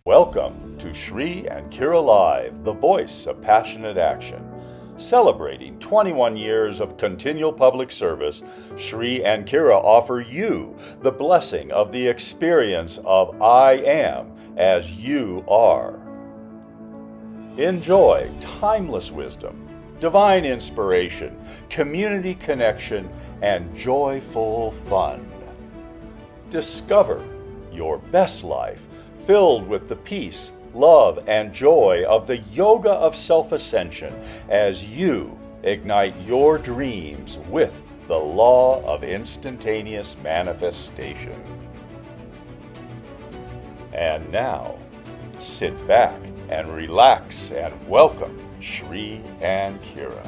Welcome to Shri and Kira Live, the voice of passionate action. Celebrating 21 years of continual public service, Shri and Kira offer you the blessing of the experience of I am as you are. Enjoy timeless wisdom, divine inspiration, community connection, and joyful fun. Discover your best life filled with the peace, love, and joy of the yoga of self-ascension as you ignite your dreams with the law of instantaneous manifestation. And now, sit back and relax and welcome Shri and Kira.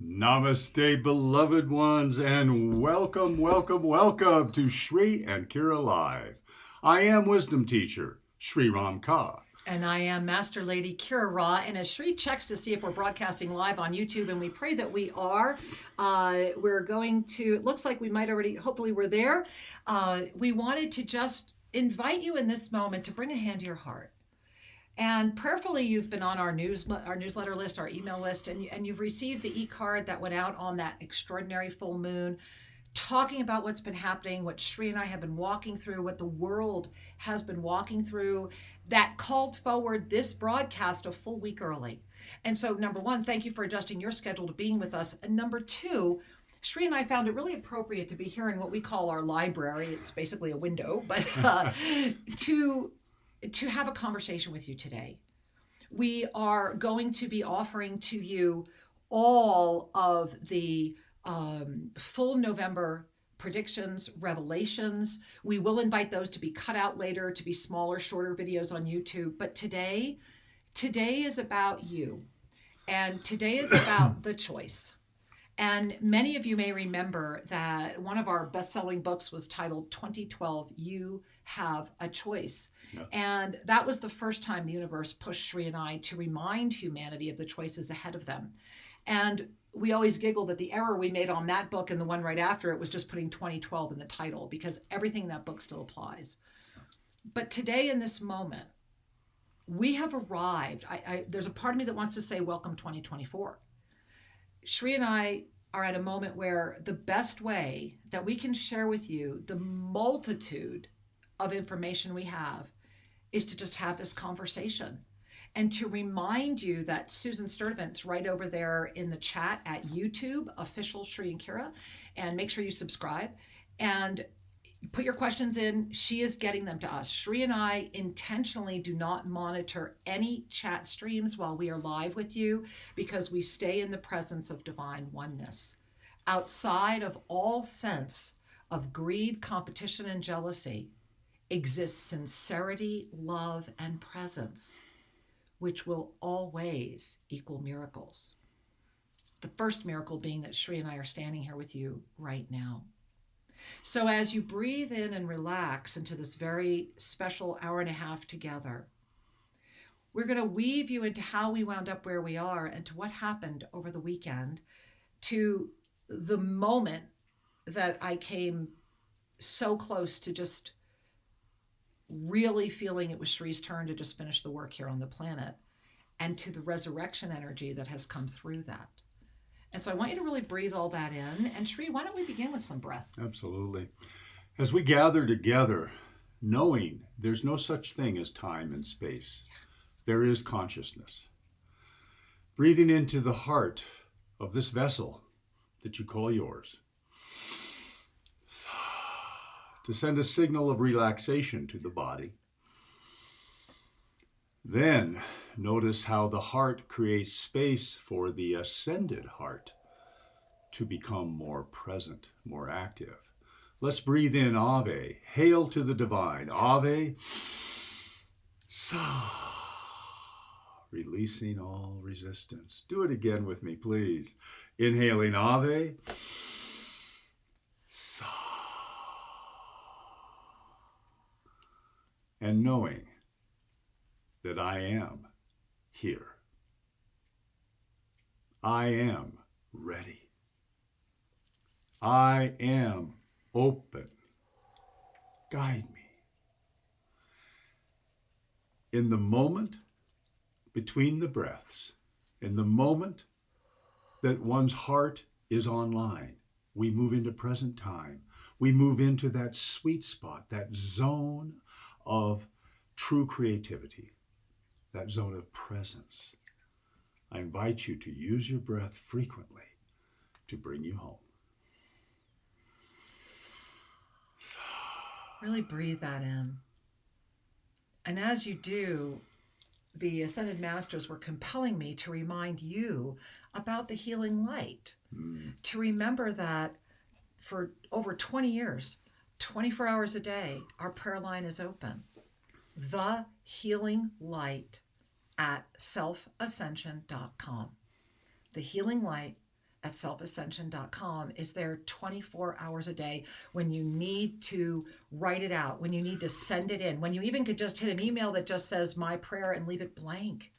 Namaste, beloved ones, and welcome to Shri and Kira Live. I am Wisdom Teacher, Shri Ram Ka. And I am Master Lady Kira Ra. And as Shri checks to see if we're broadcasting live on YouTube, and we pray that we are, we're going to, it looks like we might already, hopefully we're there. We wanted to just invite you in this moment to bring a hand to your heart. And prayerfully, you've been on our newsletter list, our email list, and you've received the e-card that went out on that extraordinary full moon, talking about what's been happening, what Shri and I have been walking through, what the world has been walking through, that called forward this broadcast a full week early. And so, number one, thank you for adjusting your schedule to being with us. And number two, Shri and I found it really appropriate to be here in what we call our library. It's basically a window, but to have a conversation with you today. We are going to be offering to you all of the full November predictions, revelations. We will invite those to be cut out later, to be smaller, shorter videos on YouTube. But today is about you. And today is about the choice. And many of you may remember that one of our best-selling books was titled 2012, You Have a Choice. Yeah. And that was the first time the universe pushed Shri and I to remind humanity of the choices ahead of them. And we always giggle that the error we made on that book and the one right after it was just putting 2012 in the title, because everything in that book still applies. But today in this moment, we have arrived. There's a part of me that wants to say, welcome 2024. Shri and I are at a moment where the best way that we can share with you the multitude of information we have is to just have this conversation and to remind you that Susan Sturdivant's right over there in the chat at YouTube, official Shri and Kira, and make sure you subscribe and put your questions in. She is getting them to us. Shri and I intentionally do not monitor any chat streams while we are live with you, because we stay in the presence of divine oneness. Outside of all sense of greed, competition, and jealousy exists sincerity, love, and presence, which will always equal miracles. The first miracle being that Shri and I are standing here with you right now. So as you breathe in and relax into this very special hour and a half together, we're going to weave you into how we wound up where we are and to what happened over the weekend, to the moment that I came so close to just really feeling it was Shri's turn to just finish the work here on the planet, and to the resurrection energy that has come through that. And so I want you to really breathe all that in. And Shri, why don't we begin with some breath? Absolutely. As we gather together, knowing there's no such thing as time and space, there is consciousness. Breathing into the heart of this vessel that you call yours, to send a signal of relaxation to the body. Then notice how the heart creates space for the ascended heart to become more present, more active. Let's breathe in Ave. Hail to the divine. Ave. Sa. Releasing all resistance. Do it again with me, please. Inhaling Ave. Sa. And knowing that I am here. I am ready. I am open. Guide me. In the moment between the breaths, in the moment that one's heart is online, we move into present time. We move into that sweet spot, that zone of true creativity, that zone of presence. I invite you to use your breath frequently to bring you home. Really breathe that in. And as you do, the Ascended Masters were compelling me to remind you about the healing light. To remember that for over 20 years, 24 hours a day, our prayer line is open. The healing light at selfascension.com. The healing light at selfascension.com is there 24 hours a day when you need to write it out, when you need to send it in, when you even could just hit an email that just says my prayer and leave it blank.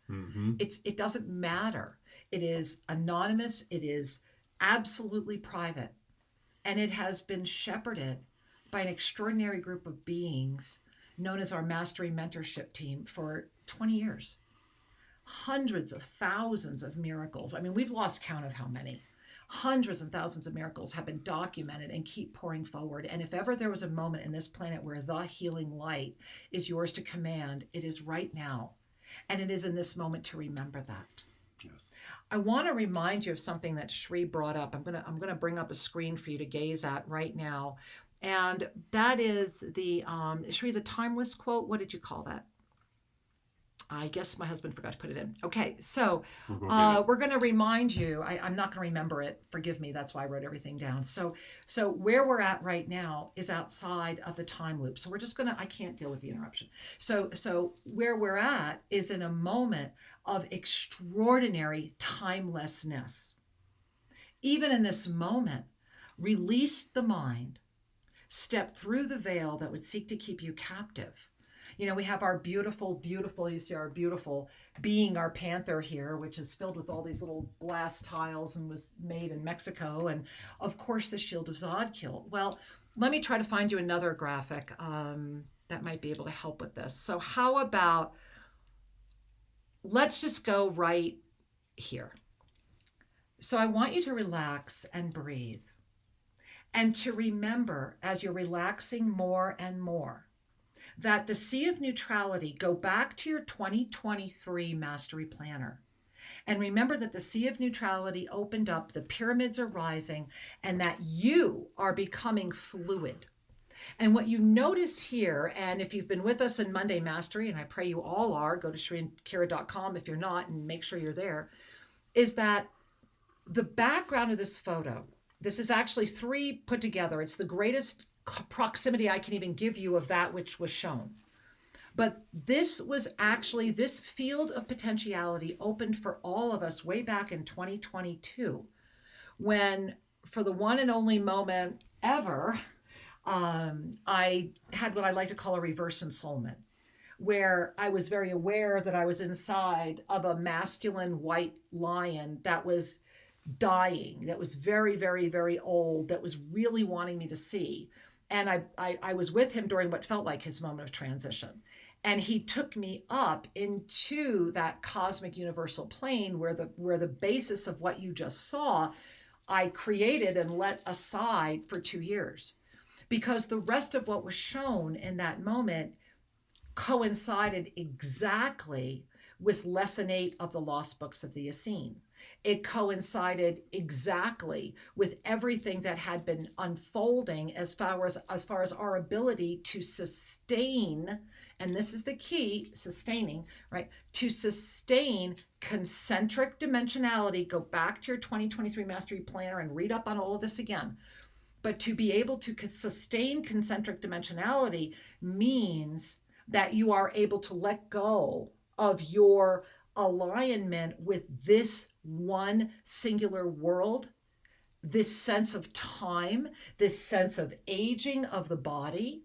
It doesn't matter. It is anonymous. It is absolutely private. And it has been shepherded by an extraordinary group of beings known as our Mastery Mentorship Team for 20 years. Hundreds of thousands of miracles. I mean, we've lost count of how many. Hundreds and thousands of miracles have been documented and keep pouring forward. And if ever there was a moment in this planet where the healing light is yours to command, it is right now. And it is in this moment to remember that. Yes. I want to remind you of something that Shri brought up. I'm gonna bring up a screen for you to gaze at right now. And that is the Shri, the timeless quote. What did you call that? I guess my husband forgot to put it in. Okay, so we're going to remind you. I'm not going to remember it. Forgive me. That's why I wrote everything down. So where we're at right now is outside of the time loop. So we're just going to, I can't deal with the interruption. So where we're at is in a moment of extraordinary timelessness. Even in this moment, release the mind, step through the veil that would seek to keep you captive. You know, we have our beautiful, you see our beautiful being, our panther here, which is filled with all these little glass tiles and was made in Mexico. And of course, the shield of Zodkiel. Well, let me try to find you another graphic that might be able to help with this. So how about, let's just go right here. So I want you to relax and breathe. And to remember, as you're relaxing more and more, that the Sea of Neutrality, go back to your 2023 Mastery Planner. And remember that the Sea of Neutrality opened up, the pyramids are rising, and that you are becoming fluid. And what you notice here, and if you've been with us in Monday Mastery, and I pray you all are, go to shriandkira.com if you're not, and make sure you're there, is that the background of this photo, this is actually 3 put together. It's the greatest proximity I can even give you of that which was shown. But this was actually, this field of potentiality opened for all of us way back in 2022, when for the one and only moment ever, I had what I like to call a reverse ensoulment, where I was very aware that I was inside of a masculine white lion that was dying, that was very, very, very old, that was really wanting me to see. And I was with him during what felt like his moment of transition. And he took me up into that cosmic universal plane where the basis of what you just saw, I created and let aside for 2 years. Because the rest of what was shown in that moment coincided exactly with Lesson 8 of the Lost Books of the Essene. It coincided exactly with everything that had been unfolding as far as our ability to sustain, and this is the key, sustaining, right? To sustain concentric dimensionality. Go back to your 2023 Mastery Planner and read up on all of this again. But to be able to sustain concentric dimensionality means that you are able to let go of your alignment with this one singular world, this sense of time, this sense of aging of the body.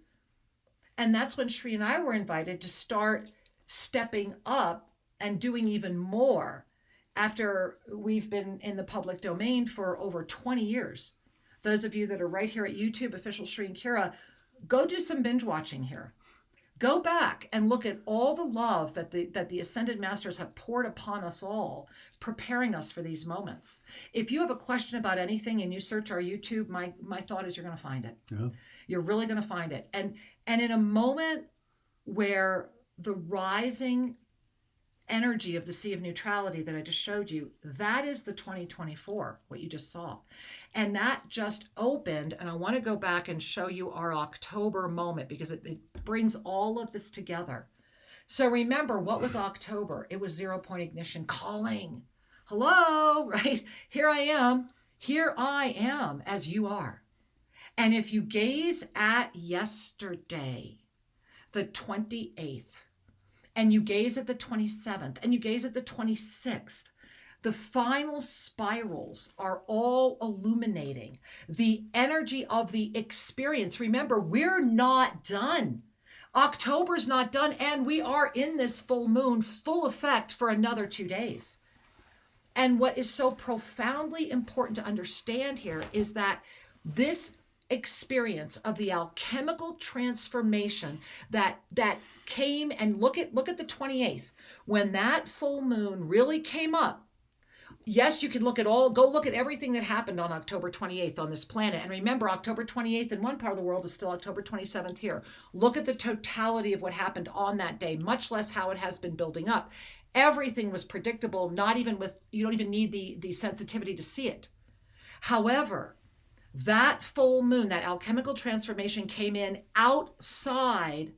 And that's when Shri and I were invited to start stepping up and doing even more after we've been in the public domain for over 20 years. Those of you that are right here at YouTube, Official Shri and Kira, go do some binge watching here. Go back and look at all the love that the Ascended Masters have poured upon us all, preparing us for these moments. If you have a question about anything and you search our YouTube, my thought is you're going to find it. Yeah. You're really going to find it. And in a moment where the rising energy of the Sea of Neutrality that I just showed you, that is the 2024, what you just saw. And that just opened, and I want to go back and show you our October moment because it brings all of this together. So remember, what was October? It was 0 point ignition calling. Hello, right? Here I am as you are. And if you gaze at yesterday, the 28th, and you gaze at the 27th, and you gaze at the 26th, the final spirals are all illuminating the energy of the experience. Remember, we're not done. October's not done, and we are in this full moon, full effect for another 2 days. And what is so profoundly important to understand here is that this experience of the alchemical transformation that came, and look at the 28th, when that full moon really came up. Yes, you can go look at everything that happened on October 28th on this planet. And remember, October 28th in one part of the world is still October 27th here. Look at the totality of what happened on that day, much less how it has been building up. Everything was predictable, you don't even need the sensitivity to see it. However, that full moon, that alchemical transformation came in outside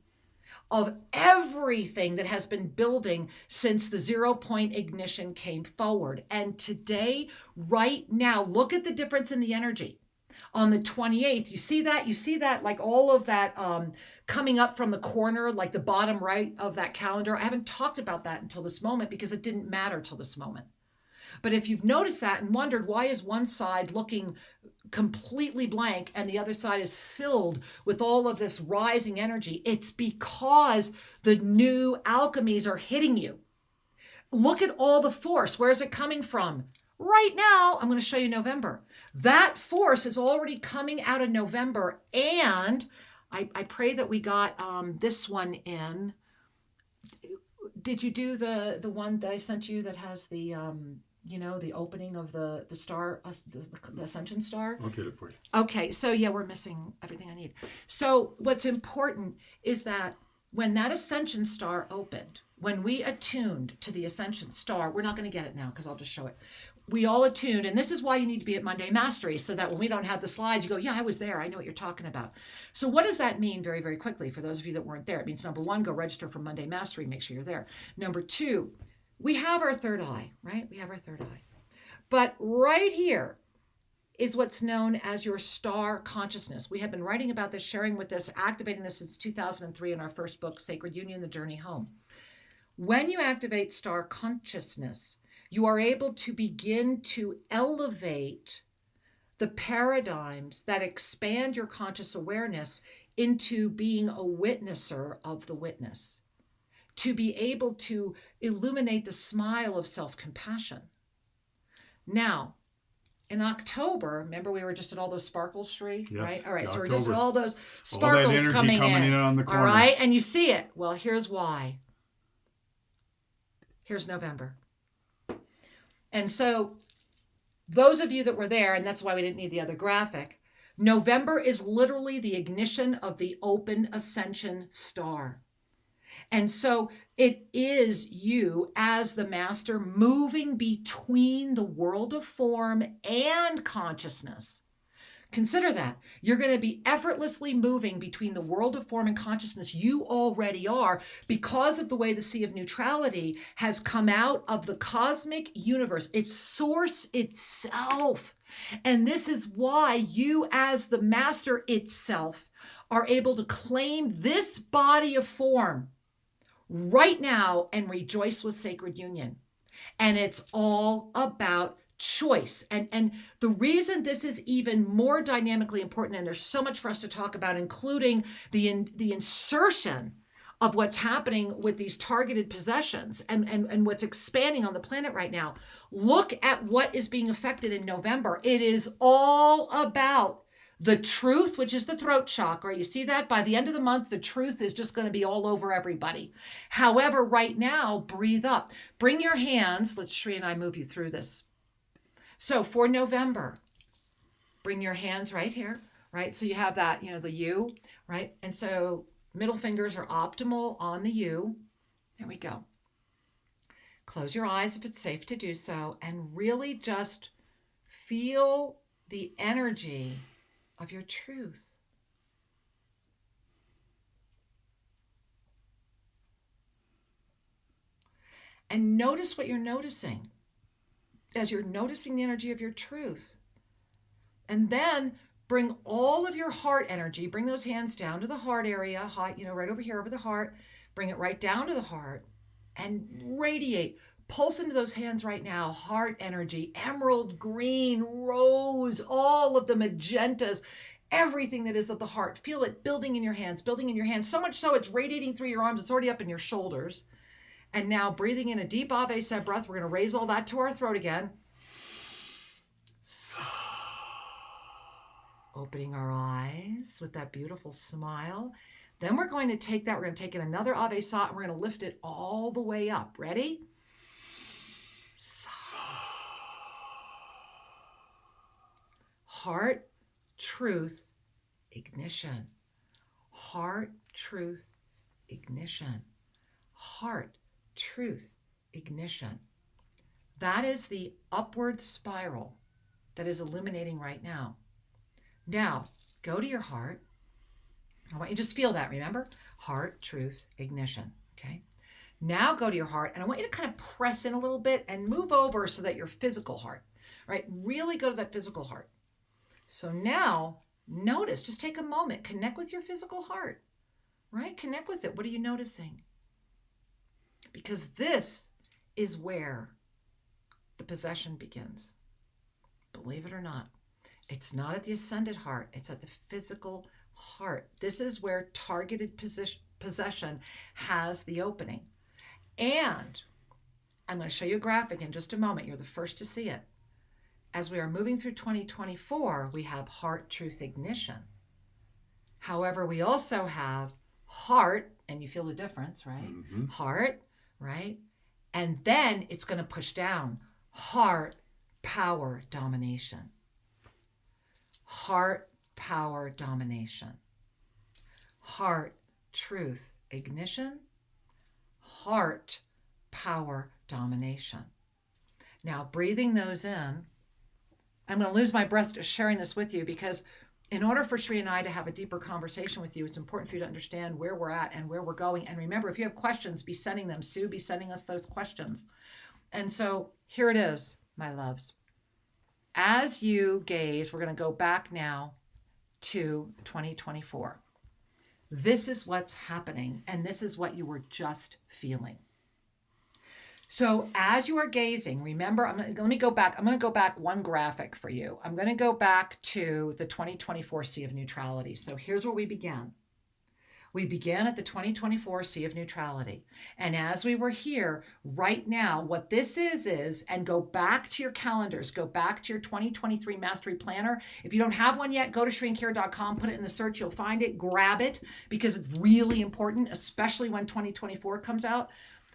of everything that has been building since the 0 point ignition came forward. And today, right now, look at the difference in the energy. On the 28th, you see that like all of that coming up from the corner, like the bottom right of that calendar. I haven't talked about that until this moment because it didn't matter till this moment. But if you've noticed that and wondered why is one side looking completely blank and the other side is filled with all of this rising energy, it's because the new alchemies are hitting you. Look at all the force. Where is it coming from? Right now, I'm going to show you November. That force is already coming out of November. And I pray that we got this one in. Did you do the one that I sent you that has the... the opening of the star, the Ascension star? I'll get it for you. Okay, so yeah, we're missing everything I need. So what's important is that when that Ascension star opened, when we attuned to the Ascension star, we're not going to get it now because I'll just show it. We all attuned, and this is why you need to be at Monday Mastery, so that when we don't have the slides, you go, yeah, I was there. I know what you're talking about. So what does that mean very, very quickly for those of you that weren't there? It means, number one, go register for Monday Mastery. Make sure you're there. Number two, we have our third eye, right? We have our third eye. But right here is what's known as your star consciousness. We have been writing about this, sharing with this, activating this since 2003 in our first book, Sacred Union, The Journey Home. When you activate star consciousness, you are able to begin to elevate the paradigms that expand your conscious awareness into being a witnesser of the witness, to be able to illuminate the smile of self-compassion. Now, in October, remember we were just at all those sparkles, Shri? Yes, right? All right, so October. we're just at all those sparkles all that energy coming in on the corner. all right, and you see it. Well, here's why. Here's November. And so those of you that were there, and that's why we didn't need the other graphic, November is literally the ignition of the open ascension star. And so it is you as the master moving between the world of form and consciousness. Consider that. You're going to be effortlessly moving between the world of form and consciousness. You already are, because of the way the Sea of Neutrality has come out of the cosmic universe, its source itself. And this is why you as the master itself are able to claim this body of form right now and rejoice with Sacred Union. And it's all about choice. And the reason this is even more dynamically important, and there's so much for us to talk about, including the insertion of what's happening with these targeted possessions and what's expanding on the planet right now. Look at what is being affected in November. It is all about the truth, which is the throat chakra. You see that? By the end of the month, the truth is just going to be all over everybody. However, right now, breathe up. Bring your hands. Let's Shri and I move you through this. So for November, bring your hands right here, right? So you have that, the U, right? And so middle fingers are optimal on the U. There we go. Close your eyes if it's safe to do so, and really just feel the energy of your truth. And notice what you're noticing as you're noticing the energy of your truth. And then bring all of your heart energy, bring those hands down to the heart area, right over here over the heart, bring it right down to the heart and radiate. Pulse into those hands right now, heart energy, emerald green, rose, all of the magentas, everything that is of the heart. Feel it building in your hands, so much so it's radiating through your arms. It's already up in your shoulders. And now breathing in a deep Ave Sed breath, we're going to raise all that to our throat again. Opening our eyes with that beautiful smile. Then we're going to take that, we're going to take in another Ave Sat, and we're going to lift it all the way up. Ready? Heart, truth, ignition. Heart, truth, ignition. Heart, truth, ignition. That is the upward spiral that is illuminating right now. Now, go to your heart. I want you to just feel that, remember? Heart, truth, ignition, okay? Now go to your heart, and I want you to kind of press in a little bit and move over so that your physical heart, right? Really go to that physical heart. So now, notice, just take a moment, connect with your physical heart, right? Connect with it. What are you noticing? Because this is where the possession begins. Believe it or not, it's not at the ascended heart, it's at the physical heart. This is where targeted possession has the opening. And I'm going to show you a graphic in just a moment. You're the first to see it. As we are moving through 2024, we have heart, truth, ignition. However, we also have heart, and you feel the difference, right? Mm-hmm. Heart, right? And then it's going to push down. Heart, power, domination. Heart, power, domination. Heart, truth, ignition. Heart, power, domination. Now, breathing those in, I'm going to lose my breath just sharing this with you, because in order for Shri and I to have a deeper conversation with you, it's important for you to understand where we're at and where we're going. And remember, if you have questions, be sending them. Sue, be sending us those questions. And so here it is, my loves. As you gaze, we're going to go back now to 2024. This is what's happening, and this is what you were just feeling. So as you are gazing, remember, let me go back. I'm going to go back one graphic for you. I'm going to go back to the 2024 Sea of Neutrality. So here's where we began. We began at the 2024 Sea of Neutrality. And as we were here, right now, what this is, and go back to your calendars, go back to your 2023 Mastery Planner. If you don't have one yet, go to shriandkira.com, put it in the search, you'll find it, grab it, because it's really important, especially when 2024 comes out.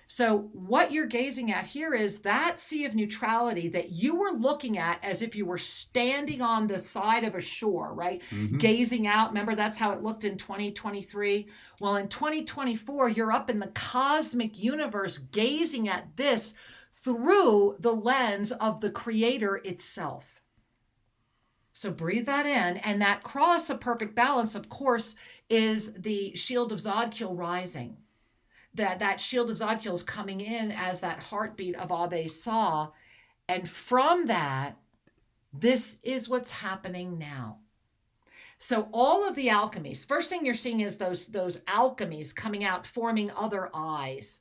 So what you're gazing at here is that sea of neutrality that you were looking at as if you were standing on the side of a shore, right? Mm-hmm. Gazing out. Remember, that's how it looked in 2023. Well, in 2024, you're up in the cosmic universe gazing at this through the lens of the Creator itself. So breathe that in. And that cross of perfect balance, of course, is the shield of Zodkiel rising. That shield of Zodkiel is coming in as that heartbeat of Abe Saw. And from that, this is what's happening now. So all of the alchemies, first thing you're seeing is those alchemies coming out, forming other eyes.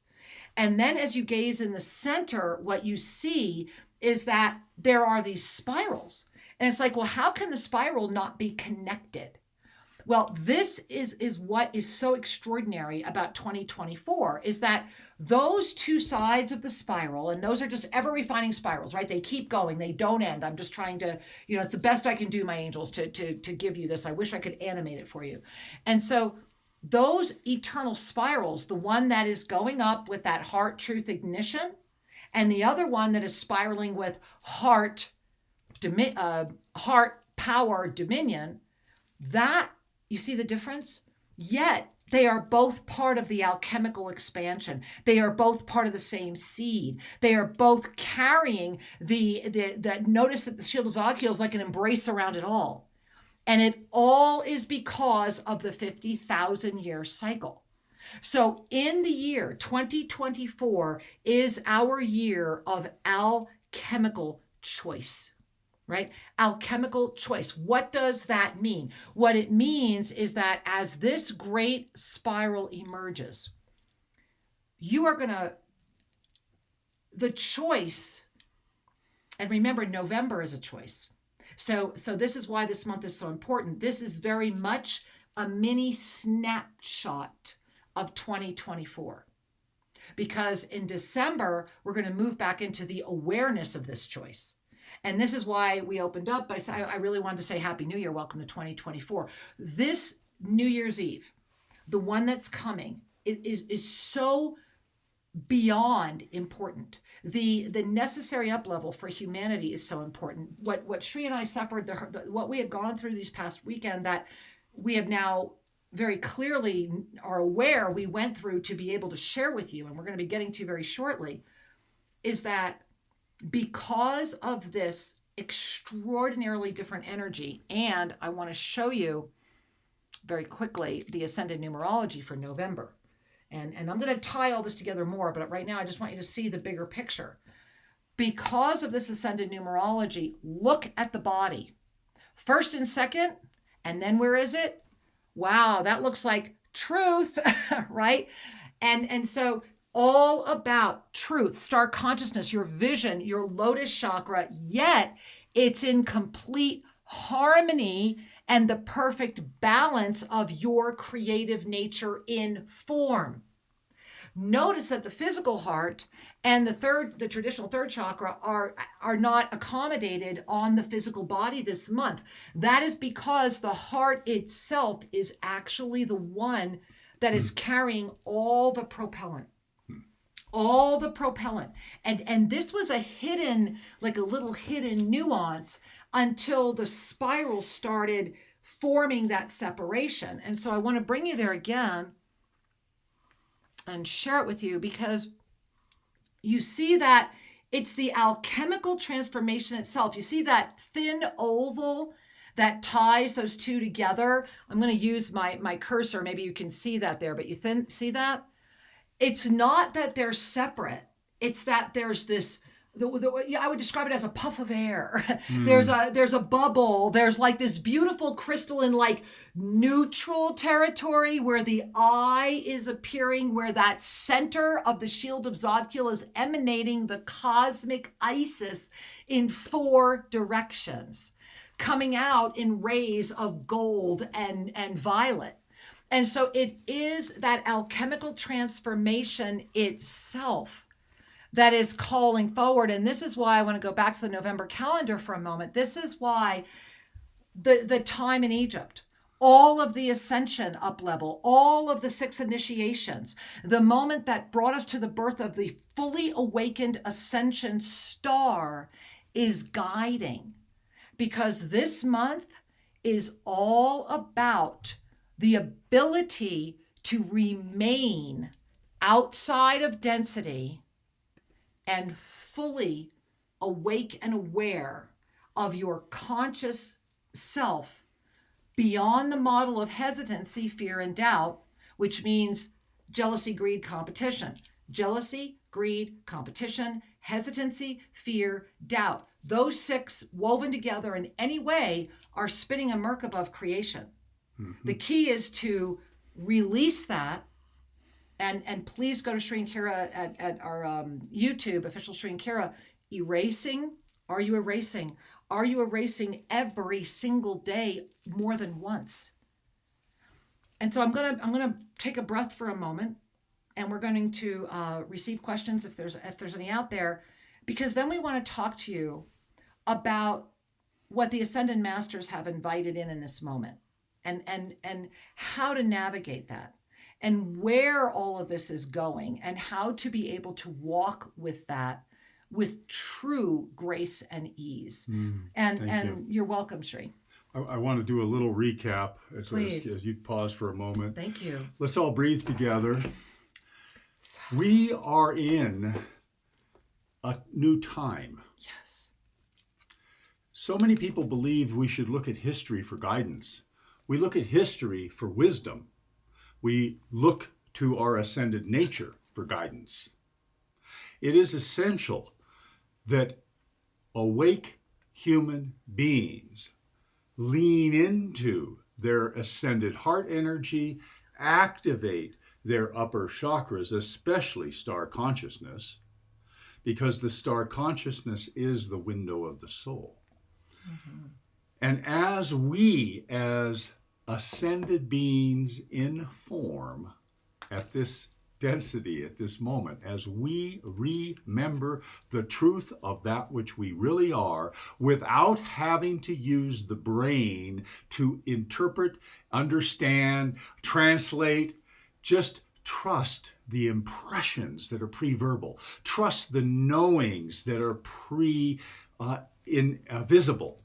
And then as you gaze in the center, what you see is that there are these spirals. And it's like, well, how can the spiral not be connected? Well, this is what is so extraordinary about 2024 is that those two sides of the spiral, and those are just ever refining spirals, right? They keep going, they don't end. I'm just trying to, it's the best I can do, my angels, to give you this. I wish I could animate it for you. And so those eternal spirals, the one that is going up with that heart truth ignition, and the other one that is spiraling with heart power dominion, that, you see the difference? Yet they are both part of the alchemical expansion. They are both part of the same seed. They are both carrying notice that the shield of Zadkiel is like an embrace around it all. And it all is because of the 50,000 year cycle. So in the year 2024 is our year of alchemical choice. Right? Alchemical choice. What does that mean? What it means is that as this great spiral emerges, you are the choice, and remember, November is a choice. So this is why this month is so important. This is very much a mini snapshot of 2024. Because in December, we're going to move back into the awareness of this choice. And this is why we opened up by saying, I really wanted to say Happy New Year, welcome to 2024. This New Year's Eve, the one that's coming, is so beyond important. The necessary up level for humanity is so important. What Shri and I suffered, what we have gone through these past weekend, that we have now very clearly are aware we went through to be able to share with you, and we're going to be getting to very shortly, is that because of this extraordinarily different energy, and I want to show you very quickly the ascended numerology for November. And I'm going to tie all this together more, but right now I just want you to see the bigger picture. Because of this ascended numerology, look at the body. First and second, and then where is it? Wow, that looks like truth, right? And so all about truth, star consciousness, your vision, your lotus chakra, yet it's in complete harmony and the perfect balance of your creative nature in form. Notice that the physical heart and the traditional third chakra are not accommodated on the physical body this month. That is because the heart itself is actually the one that is carrying all the propellant. All the propellant. And this was a little hidden nuance until the spiral started forming that separation. And so I want to bring you there again and share it with you, because you see that it's the alchemical transformation itself. You see that thin oval that ties those two together? I'm going to use my cursor. Maybe you can see that there, but see that? It's not that they're separate. It's that there's this, I would describe it as a puff of air. There's a bubble. There's like this beautiful crystalline, like neutral territory where the eye is appearing, where that center of the shield of Zadkiel is emanating the cosmic Isis in 4 directions, coming out in rays of gold and violet. And so it is that alchemical transformation itself that is calling forward. And this is why I want to go back to the November calendar for a moment. This is why the time in Egypt, all of the ascension up level, all of the 6 initiations, the moment that brought us to the birth of the fully awakened ascension star is guiding. Because this month is all about the ability to remain outside of density and fully awake and aware of your conscious self beyond the model of hesitancy, fear, and doubt, which means jealousy, greed, competition. Jealousy, greed, competition, hesitancy, fear, doubt. Those 6 woven together in any way are spinning a Merkaba of creation. The key is to release that, and please go to Shri and Kira at our YouTube, official Shri and Kira. Erasing. Are you erasing? Are you erasing every single day more than once? And so I'm gonna take a breath for a moment, and we're going to receive questions if there's any out there, because then we want to talk to you about what the Ascended Masters have invited in this moment, and how to navigate that, and where all of this is going, and how to be able to walk with that with true grace and ease. And you're welcome, Shri. I want to do a little recap Please. as you pause for a moment. Thank you. Let's all breathe together. We are in a new time. Yes. So many people believe we should look at history for guidance. We look at history for wisdom. We look to our ascended nature for guidance. It is essential that awake human beings lean into their ascended heart energy, activate their upper chakras, especially star consciousness, because the star consciousness is the window of the soul. Mm-hmm. And as we, as ascended beings in form, at this density, at this moment, as we remember the truth of that which we really are, without having to use the brain to interpret, understand, translate, just trust the impressions that are pre-verbal, trust the knowings that are invisible.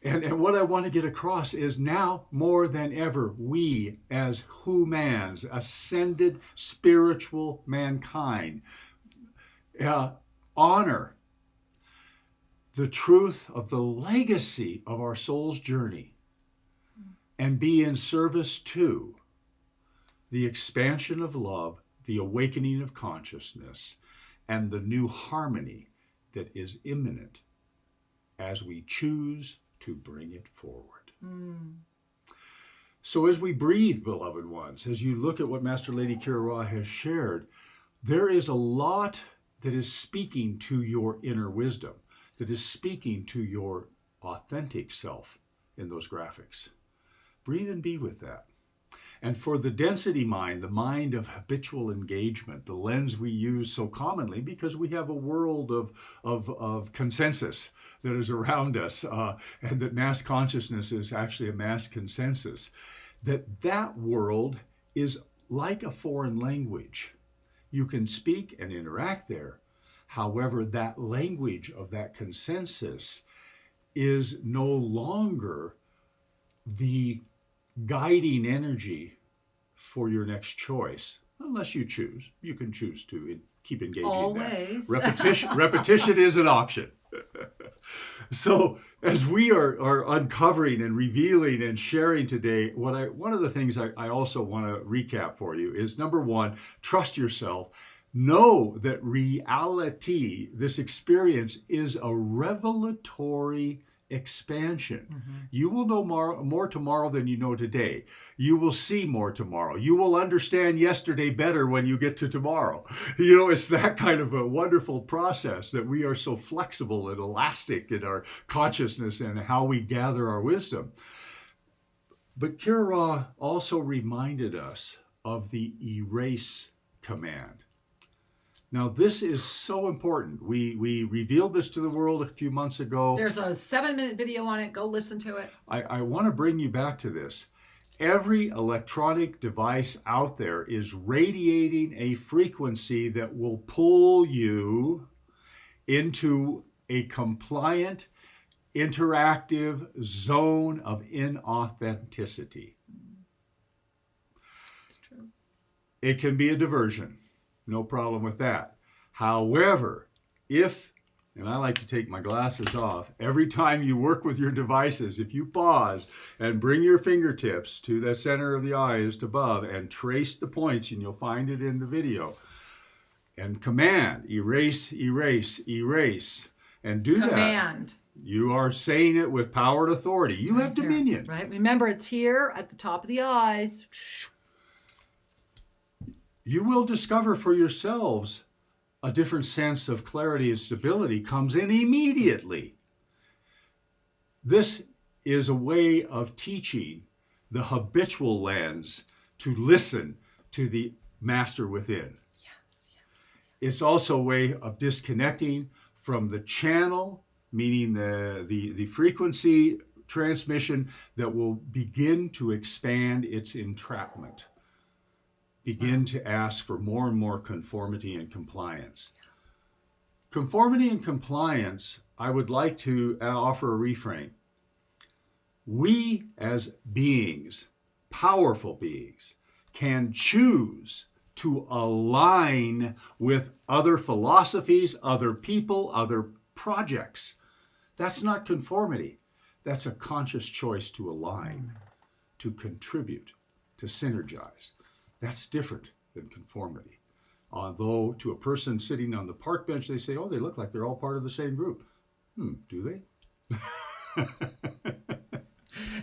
And what I want to get across is now more than ever, we as humans, ascended spiritual mankind, honor the truth of the legacy of our soul's journey and be in service to the expansion of love, the awakening of consciousness, and the new harmony that is imminent as we choose to bring it forward. So as we breathe, beloved ones, as you look at what Master Lady Kira Ra has shared, there is a lot that is speaking to your inner wisdom, that is speaking to your authentic self in those graphics. Breathe and be with that. And for the density mind, the mind of habitual engagement, the lens we use so commonly because we have a world of consensus that is around us, and that mass consciousness is actually a mass consensus, that world is like a foreign language. You can speak and interact there. However, that language of that consensus is no longer the guiding energy for your next choice, unless you choose. You can choose to keep engaging. Always. Repetition is an option. So as we are uncovering and revealing and sharing today, one of the things I also want to recap for you is, number one, trust yourself. Know that reality, this experience, is a revelatory expansion. Mm-hmm. You will know more tomorrow than you know today. You will see more tomorrow. You will understand yesterday better when you get to tomorrow. You know, it's that kind of a wonderful process that we are so flexible and elastic in our consciousness and how we gather our wisdom. But Kira Ra also reminded us of the erase command. Now, this is so important. We revealed this to the world a few months ago. There's a 7-minute video on it. Go listen to it. I want to bring you back to this. Every electronic device out there is radiating a frequency that will pull you into a compliant, interactive zone of inauthenticity. It's true. It can be a diversion. No problem with that. However, and I like to take my glasses off, every time you work with your devices, if you pause and bring your fingertips to the center of the eye just above and trace the points, and you'll find it in the video, and command, erase, erase, erase, and do Command. That. You are saying it with power and authority. You have dominion. Right. Remember, it's here at the top of the eyes. You will discover for yourselves a different sense of clarity and stability comes in immediately. This is a way of teaching the habitual lens to listen to the master within. It's also a way of disconnecting from the channel, meaning the frequency transmission that will begin to expand its entrapment, begin to ask for more and more conformity and compliance. Conformity and compliance, I would like to offer a reframe. We as beings, powerful beings, can choose to align with other philosophies, other people, other projects. That's not conformity. That's a conscious choice to align, to contribute, to synergize. That's different than conformity. Although to a person sitting on the park bench, they say, oh, they look like they're all part of the same group. Do they?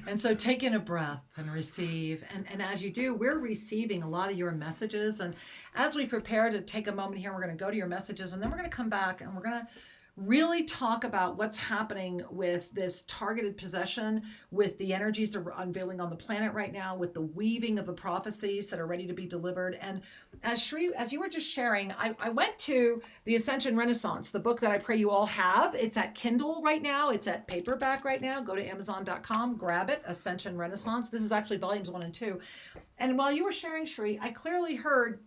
And so take in a breath and receive. And as you do, we're receiving a lot of your messages. And as we prepare to take a moment here, we're going to go to your messages, and then we're going to come back and we're going to really talk about what's happening with this targeted possession, with the energies that are unveiling on the planet right now, with the weaving of the prophecies that are ready to be delivered. And as Shri, as you were just sharing, I went to the Ascension Renaissance, the book that I pray you all have. It's at Kindle right now. It's at paperback right now. Go to Amazon.com, grab it, Ascension Renaissance. This is actually volumes 1 and 2. And while you were sharing, Shri, I clearly heard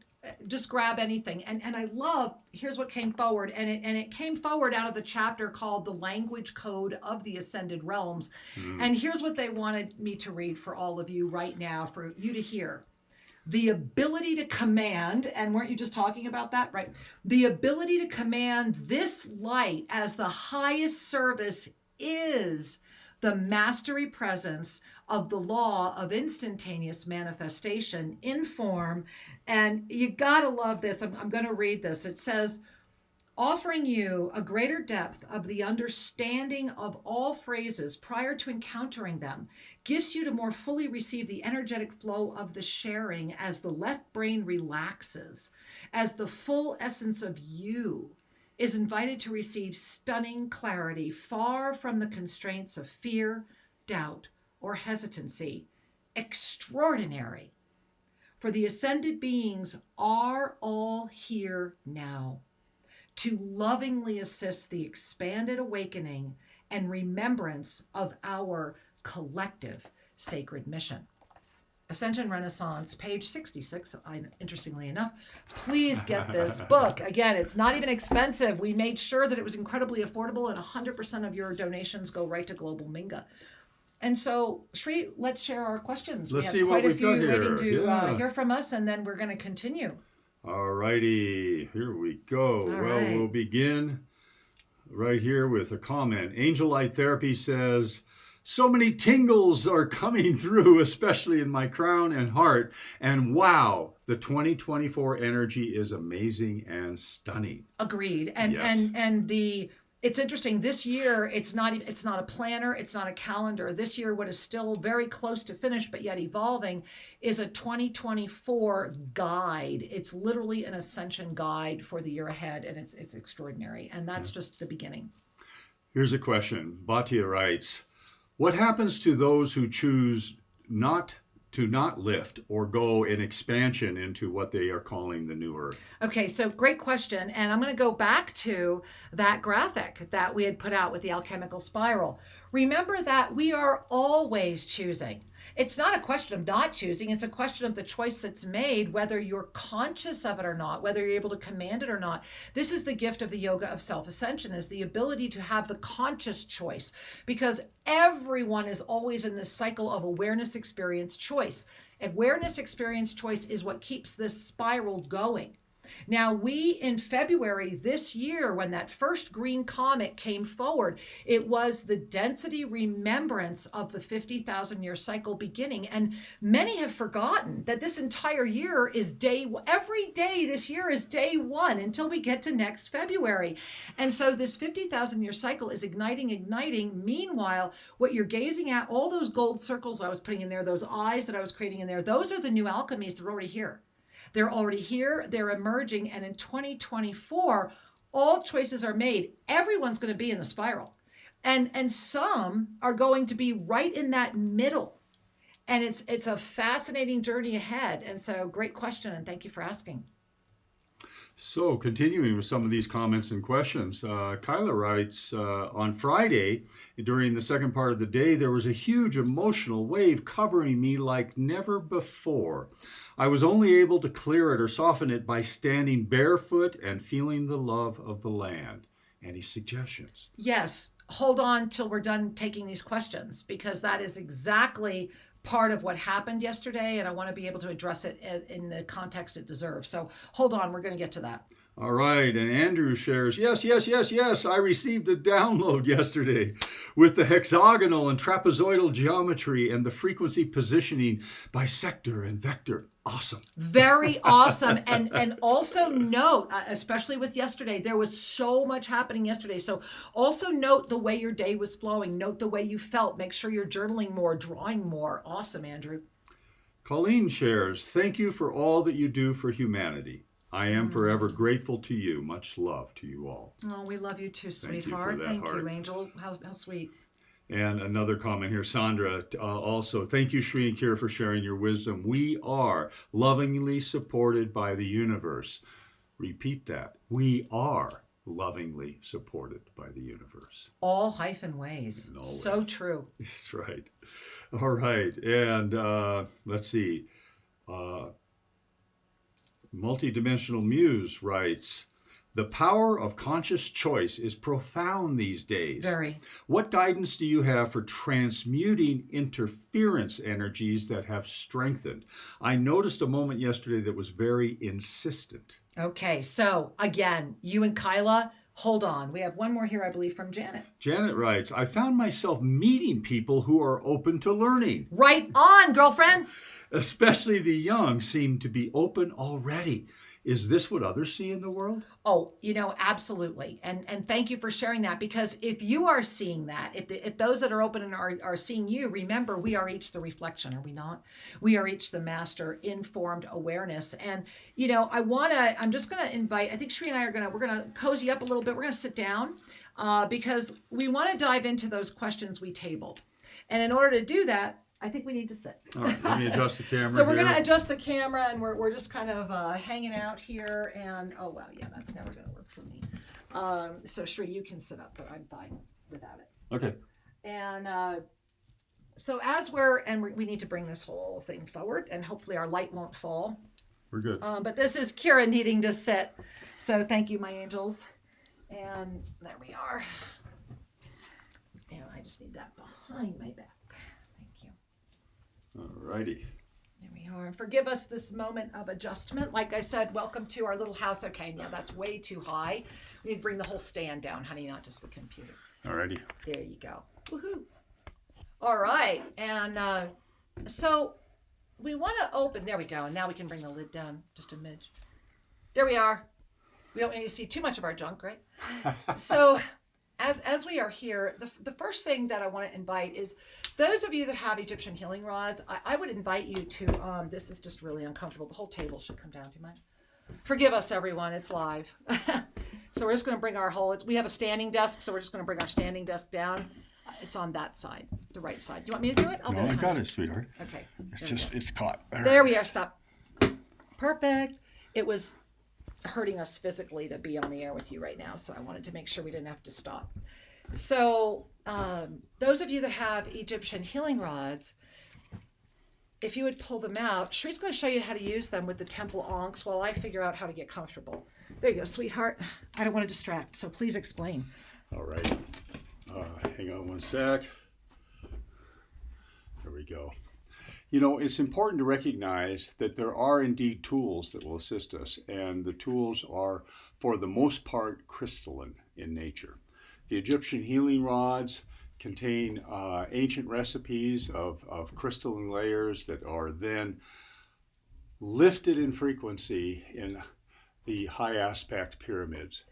just grab anything. And I love, here's what came forward. And it came forward out of the chapter called The Language Code of the Ascended Realms. And here's what they wanted me to read for all of you right now, for you to hear. The ability to command, and weren't you just talking about that? Right. The ability to command this light as the highest service is the mastery presence of the law of instantaneous manifestation in form. And you gotta love this. I'm going to read this. It says, offering you a greater depth of the understanding of all phrases prior to encountering them gives you to more fully receive the energetic flow of the sharing as the left brain relaxes, as the full essence of you is invited to receive stunning clarity far from the constraints of fear, doubt, or hesitancy. Extraordinary. For the ascended beings are all here now to lovingly assist the expanded awakening and remembrance of our collective sacred mission. Ascension Renaissance, page 66, interestingly enough. Please get this book. Again, it's not even expensive. We made sure that it was incredibly affordable, and 100% of your donations go right to Global Minga. And so, Shri, let's share our questions. Let's we see have quite what a we've few got waiting here. to hear from us, and then we're going to continue. All righty, here we go. All well, right. We'll begin right here with a comment. Angel Light Therapy says, so many tingles are coming through, especially in my crown and heart. And wow, the 2024 energy is amazing and stunning. Agreed. And Yes. and the it's interesting. This year, it's not a planner, it's not a calendar. This year, what is still very close to finished but yet evolving is a 2024 guide. It's literally an ascension guide for the year ahead, and it's extraordinary. And that's just the beginning. Here's a question. Bhatia writes, what happens to those who choose not lift or go in expansion into what they are calling the new earth? Okay, so great question. And I'm going to go back to that graphic that we had put out with the alchemical spiral. Remember that we are always choosing. It's not a question of not choosing. It's a question of the choice that's made, whether you're conscious of it or not, whether you're able to command it or not. This is the gift of the yoga of self-ascension, is the ability to have the conscious choice, because everyone is always in this cycle of awareness, experience, choice. Awareness, experience, choice is what keeps this spiral going. Now, we in February this year, when that first green comet came forward, it was the density remembrance of the 50,000 year cycle beginning. And many have forgotten that this entire year is every day this year is day one until we get to next February. And so this 50,000 year cycle is igniting. Meanwhile, what you're gazing at, all those gold circles I was putting in there, those eyes that I was creating in there, those are the new alchemies that are already here. They're already here, they're emerging, and in 2024, all choices are made. Everyone's going to be in the spiral. And some are going to be right in that middle. And it's a fascinating journey ahead. And so great question, and thank you for asking. So, continuing with some of these comments and questions, Kyla writes, on Friday, during the second part of the day, there was a huge emotional wave covering me like never before. I was only able to clear it or soften it by standing barefoot and feeling the love of the land. Any suggestions? Yes, hold on till we're done taking these questions, because that is exactly part of what happened yesterday, and I want to be able to address it in the context it deserves. So hold on, we're going to get to that. All right, and Andrew shares, yes, I received a download yesterday with the hexagonal and trapezoidal geometry and the frequency positioning by sector and vector. Awesome. Very awesome. And also note, especially with yesterday, there was so much happening yesterday. So also note the way your day was flowing. Note the way you felt. Make sure you're journaling more, drawing more. Awesome, Andrew. Colleen shares, thank you for all that you do for humanity. I am forever grateful to you. Much love to you all. Oh, we love you too, sweetheart. Thank you, Angel. How sweet. And another comment here, Sandra, also, thank you, Shri and Kira, for sharing your wisdom. We are lovingly supported by the universe. Repeat that. We are lovingly supported by the universe. All hyphen ways. So true. That's right. All right. And let's see. Multidimensional Muse writes, the power of conscious choice is profound these days. Very. What guidance do you have for transmuting interference energies that have strengthened? I noticed a moment yesterday that was very insistent. Okay, so again, you and Kyla, hold on. We have one more here, I believe, from Janet. Janet writes, I found myself meeting people who are open to learning. Right on, girlfriend. Especially the young seem to be open already. Is this what others see in the world? Oh, absolutely. And thank you for sharing that, because if you are seeing that, if those that are open and are seeing you, remember, we are each the reflection, are we not? We are each the master informed awareness. And, I'm just going to invite, I think Shri and I we're going to cozy up a little bit. We're going to sit down because we want to dive into those questions we tabled. And in order to do that, I think we need to sit. All right, let me adjust the camera. So we're going to adjust the camera, and we're just kind of hanging out here. And oh wow, yeah, that's never going to work for me. So Shri, you can sit up, but I'm fine without it. Okay. And so we need to bring this whole thing forward, and hopefully our light won't fall. We're good. But this is Kira needing to sit. So thank you, my angels. And there we are. And I just need that behind my back. All righty. There we are. Forgive us this moment of adjustment. Like I said, welcome to our little house. Okay, now that's way too high. We need to bring the whole stand down, honey, not just the computer. All righty. There you go. Woohoo. All right. And so we want to open. There we go. And now we can bring the lid down just a midge. There we are. We don't need to see too much of our junk, right? So as we are here, the first thing that I want to invite is those of you that have Egyptian healing rods, I would invite you to, this is just really uncomfortable. The whole table should come down. Do you mind? Forgive us, everyone. It's live. So we're just going to bring we have a standing desk, so we're just going to bring our standing desk down. It's on that side, the right side. You want me to do it? I'll do it. I got it, sweetheart. Okay. It's caught. There we are. Stop. Perfect. It was hurting us physically to be on the air with you right now, so I wanted to make sure we didn't have to stop. So those of you that have Egyptian healing rods, if you would pull them out, Shri's going to show you how to use them with the temple onks while I figure out how to get comfortable. There you go, sweetheart. I don't want to distract, so please explain. All right. Hang on one sec. There we go. It's important to recognize that there are indeed tools that will assist us, and the tools are, for the most part, crystalline in nature. The Egyptian healing rods contain ancient recipes of crystalline layers that are then lifted in frequency in the high aspect pyramids.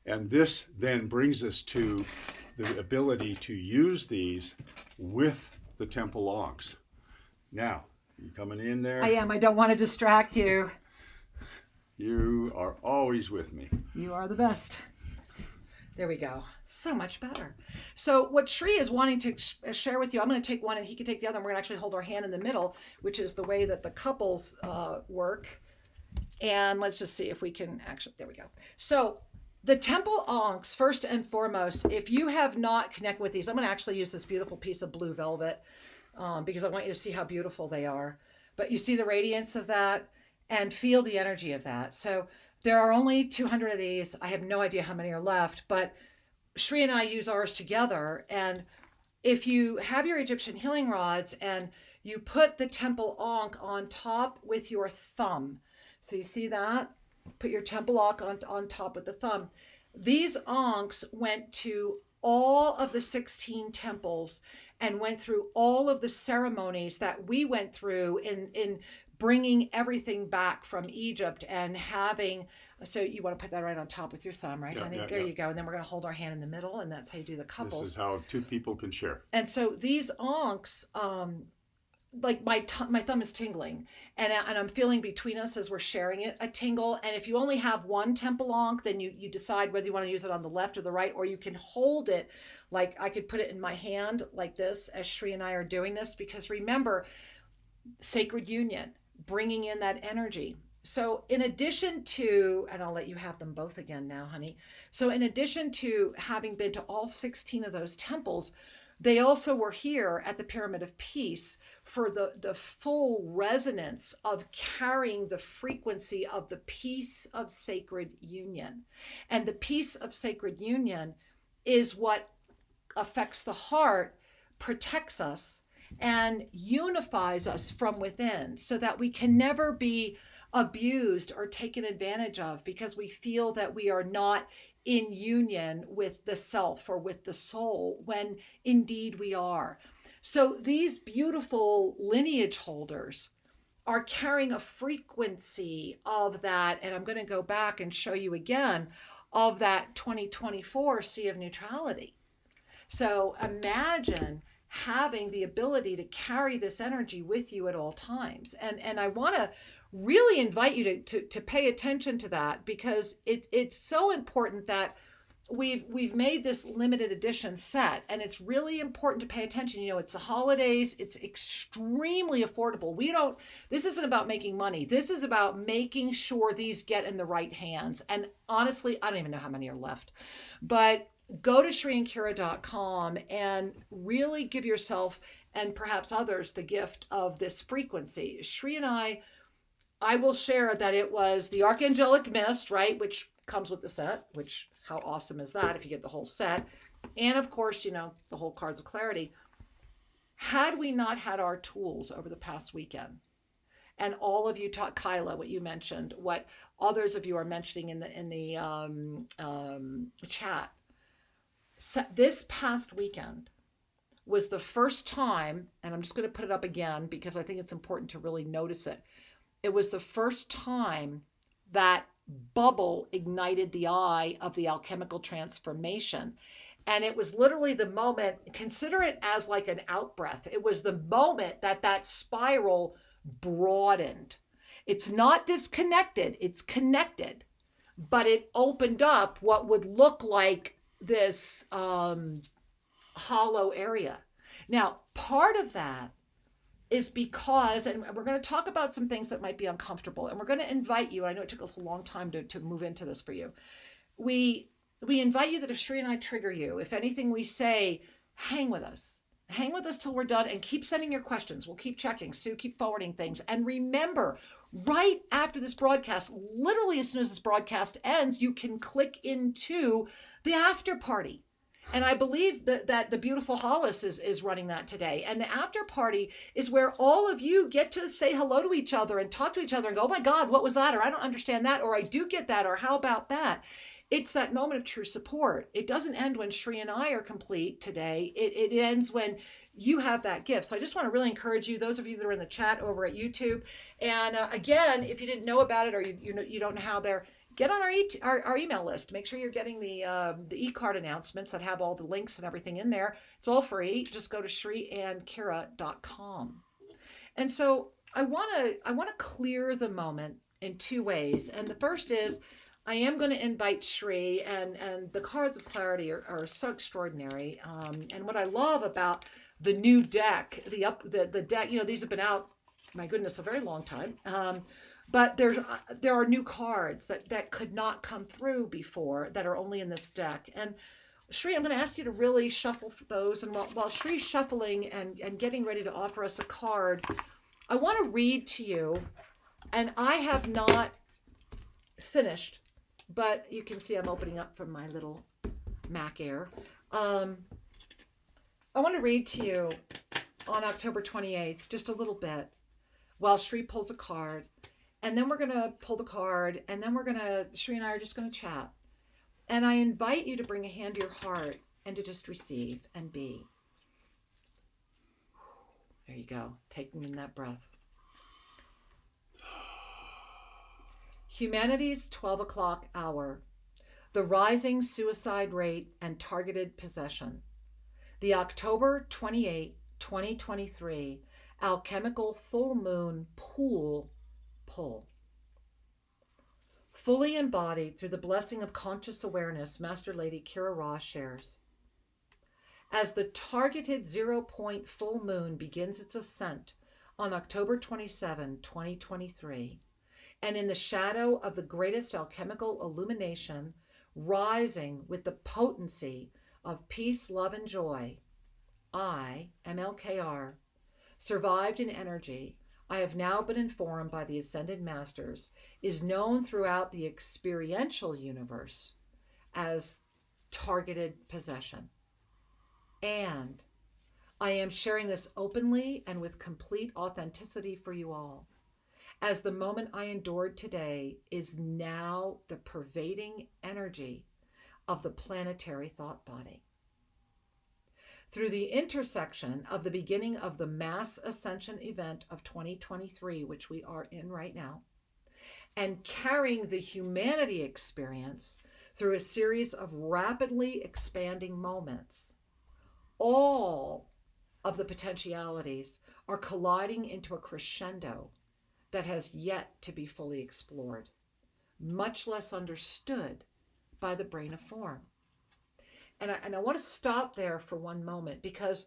And this then brings us to the ability to use these with the temple onks. Now, you coming in there? I am. I don't want to distract you. You are always with me. You are the best. There we go. So much better. So what Shri is wanting to share with you, I'm going to take one and he can take the other, and we're going to actually hold our hand in the middle, which is the way that the couples work. And let's just see if we can actually, there we go. So the temple ankhs, first and foremost, if you have not connected with these, I'm going to actually use this beautiful piece of blue velvet because I want you to see how beautiful they are. But you see the radiance of that and feel the energy of that. So there are only 200 of these. I have no idea how many are left, but Shri and I use ours together. And if you have your Egyptian healing rods and you put the temple ankh on top with your thumb, so you see that? Put your temple ankh on top with the thumb. These ankhs went to all of the 16 temples and went through all of the ceremonies that we went through in bringing everything back from Egypt and having, so you want to put that right on top with your thumb, right, honey? There you go. And then we're going to hold our hand in the middle, and that's how you do the couples. This is how two people can share. And so these ankhs, like my thumb is tingling, and I'm feeling between us as we're sharing it a tingle. And if you only have one temple ankh, then you decide whether you want to use it on the left or the right, or you can hold it. Like I could put it in my hand like this as Shri and I are doing this, because remember, sacred union, bringing in that energy. So in addition to, and I'll let you have them both again now, honey. So in addition to having been to all 16 of those temples, they also were here at the Pyramid of Peace for the full resonance of carrying the frequency of the peace of sacred union. And the peace of sacred union is what affects the heart, protects us, and unifies us from within, so that we can never be abused or taken advantage of because we feel that we are not in union with the self or with the soul, when indeed we are. So these beautiful lineage holders are carrying a frequency of that, and I'm going to go back and show you again, of that 2024 Sea of Neutrality. So imagine having the ability to carry this energy with you at all times. And I want to really invite you to pay attention to that, because it's so important that we've made this limited edition set, and it's really important to pay attention. You know, it's the holidays, it's extremely affordable. This isn't about making money. This is about making sure these get in the right hands. And honestly, I don't even know how many are left, but go to shriandkira.com and really give yourself and perhaps others the gift of this frequency. Shri and I will share that it was the Archangelic Mist, right, which comes with the set, which how awesome is that if you get the whole set? And of course, you know, the whole Cards of Clarity. Had we not had our tools over the past weekend, and all of you taught Kyla, what you mentioned, what others of you are mentioning in the chat, this past weekend was the first time, and I'm just going to put it up again because I think it's important to really notice it. It was the first time that bubble ignited the eye of the alchemical transformation. And it was literally the moment, consider it as like an out-breath. It was the moment that spiral broadened. It's not disconnected, it's connected, but it opened up what would look like this hollow area. Now, part of that is because, and we're going to talk about some things that might be uncomfortable, and we're going to invite you, I know it took us a long time to move into this for you. We invite you that if Shri and I trigger you, if anything we say, hang with us till we're done, and keep sending your questions. We'll keep checking. Sue, keep forwarding things. And remember, right after this broadcast, literally as soon as this broadcast ends, you can click into the after party. And I believe that the beautiful Hollis is running that today. And the after party is where all of you get to say hello to each other and talk to each other and go, oh my God, what was that? Or I don't understand that. Or I do get that. Or how about that? It's that moment of true support. It doesn't end when Shri and I are complete today. It ends when you have that gift. So I just want to really encourage you, those of you that are in the chat over at YouTube. And again, if you didn't know about it or you don't know how they're, get on our email list. Make sure you're getting the e-card announcements that have all the links and everything in there. It's all free. Just go to shriandkira.com. And so I want to clear the moment in two ways. And the first is, I am going to invite Shri, and the cards of clarity are so extraordinary. And what I love about the new deck, the deck, these have been out, my goodness, a very long time. But there are new cards that could not come through before, that are only in this deck. And Shri, I'm going to ask you to really shuffle those. And while Shri's shuffling and getting ready to offer us a card, I want to read to you, and I have not finished, but you can see I'm opening up from my little Mac Air. I want to read to you on October 28th, just a little bit, while Shri pulls a card. And then we're going to pull the card, and then Shri and I are just going to chat. And I invite you to bring a hand to your heart and to just receive and be. There you go, taking in that breath. Humanity's 12 o'clock hour. The rising suicide rate and targeted possession. The October 28, 2023 Alchemical Full Moon Pull. Fully embodied through the blessing of conscious awareness, Master Lady Kira Ra shares. As the targeted 0-point full moon begins its ascent on October 27, 2023, and in the shadow of the greatest alchemical illumination, rising with the potency of peace, love, and joy, I, MLKR, survived in energy, I have now been informed by the Ascended Masters, is known throughout the experiential universe as targeted possession. And I am sharing this openly and with complete authenticity for you all, as the moment I endured today is now the pervading energy of the planetary thought body. Through the intersection of the beginning of the mass ascension event of 2023, which we are in right now, and carrying the humanity experience through a series of rapidly expanding moments, all of the potentialities are colliding into a crescendo that has yet to be fully explored, much less understood by the brain of form. And I want to stop there for one moment, because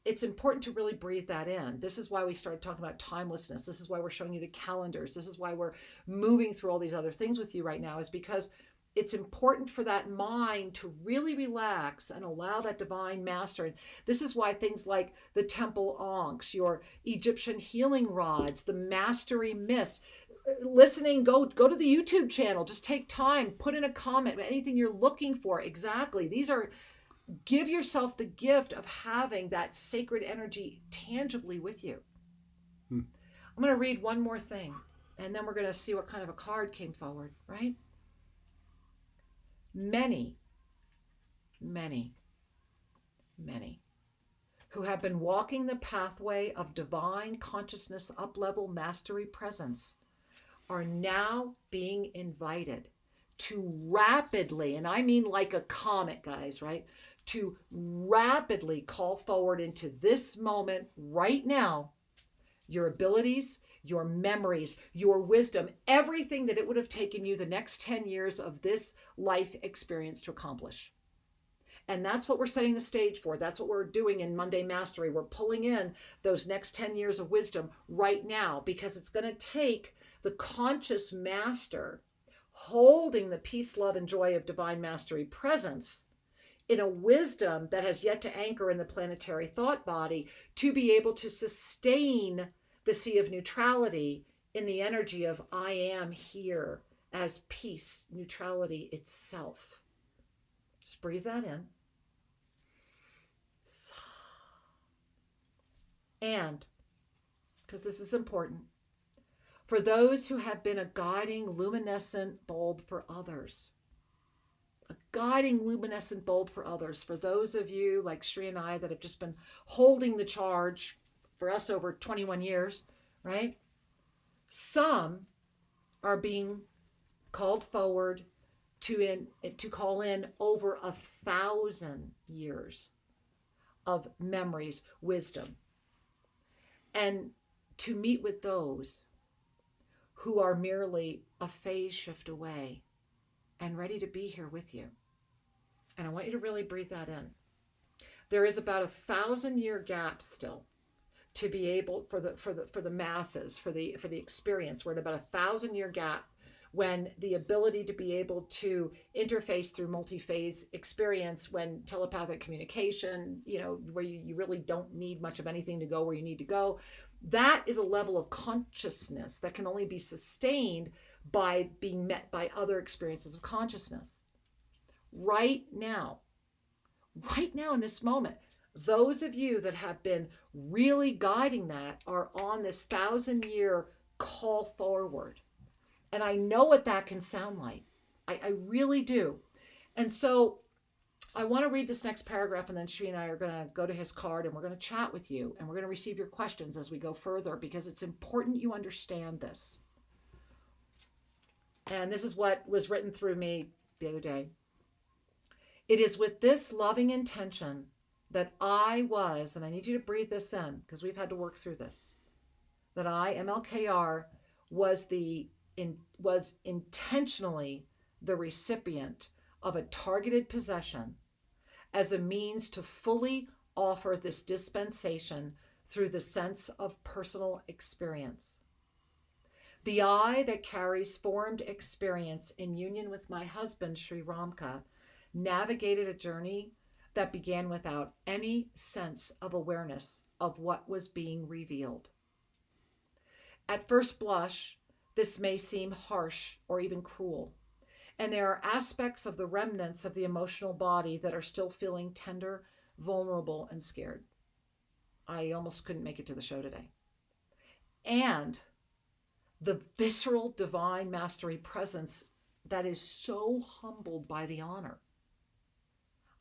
it's important to really breathe that in. This is why we started talking about timelessness. This is why we're showing you the calendars. This is why we're moving through all these other things with you right now, is because it's important for that mind to really relax and allow that divine master. And this is why things like the temple ankhs, your Egyptian healing rods, the mastery mist, listening, go to the YouTube channel, just take time, put in a comment, anything you're looking for. Exactly. These are, give yourself the gift of having that sacred energy tangibly with you. I'm going to read one more thing, and then we're going to see what kind of a card came forward, right? Many who have been walking the pathway of divine consciousness, up-level mastery presence, are now being invited to rapidly, and I mean like a comet, guys, right? To rapidly call forward into this moment right now, your abilities, your memories, your wisdom, everything that it would have taken you the next 10 years of this life experience to accomplish. And that's what we're setting the stage for. That's what we're doing in Monday Mastery. We're pulling in those next 10 years of wisdom right now, because it's going to take the conscious master holding the peace, love, and joy of divine mastery presence in a wisdom that has yet to anchor in the planetary thought body to be able to sustain the sea of neutrality in the energy of I am here as peace, neutrality itself. Just breathe that in. And, because this is important, for those who have been a guiding luminescent bulb for others, a guiding luminescent bulb for others, for those of you like Shri and I that have just been holding the charge for us over 21 years, right? Some are being called forward to call in over 1,000 years of memories, wisdom, and to meet with those who are merely a phase shift away and ready to be here with you. And I want you to really breathe that in. There is about 1,000-year gap still to be able for the masses, for the experience. We're at about 1,000-year gap when the ability to be able to interface through multi-phase experience, when telepathic communication, where you really don't need much of anything to go where you need to go. That is a level of consciousness that can only be sustained by being met by other experiences of consciousness. Right now in this moment, those of you that have been really guiding that are on this 1,000-year call forward. And I know what that can sound like. I really do. And so I want to read this next paragraph, and then Shri and I are going to go to his card, and we're going to chat with you, and we're going to receive your questions as we go further, because it's important you understand this. And this is what was written through me the other day. It is with this loving intention that I was, and I need you to breathe this in because we've had to work through this, that I, MLKR, was intentionally the recipient of a targeted possession as a means to fully offer this dispensation through the sense of personal experience. The I that carries formed experience in union with my husband, Shri Ramka, navigated a journey that began without any sense of awareness of what was being revealed. At first blush, this may seem harsh or even cruel, and there are aspects of the remnants of the emotional body that are still feeling tender, vulnerable, and scared. I almost couldn't make it to the show today. And the visceral divine mastery presence that is so humbled by the honor.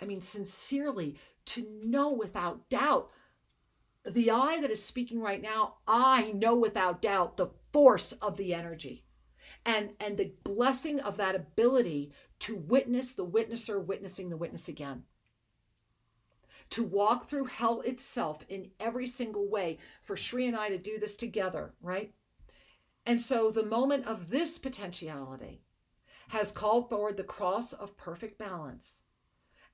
I mean, sincerely, to know without doubt, the I that is speaking right now, I know without doubt the force of the energy and the blessing of that ability to witness the witnesser witnessing the witness again. To walk through hell itself in every single way, for Shri and I to do this together, right? And so the moment of this potentiality has called forward the cross of perfect balance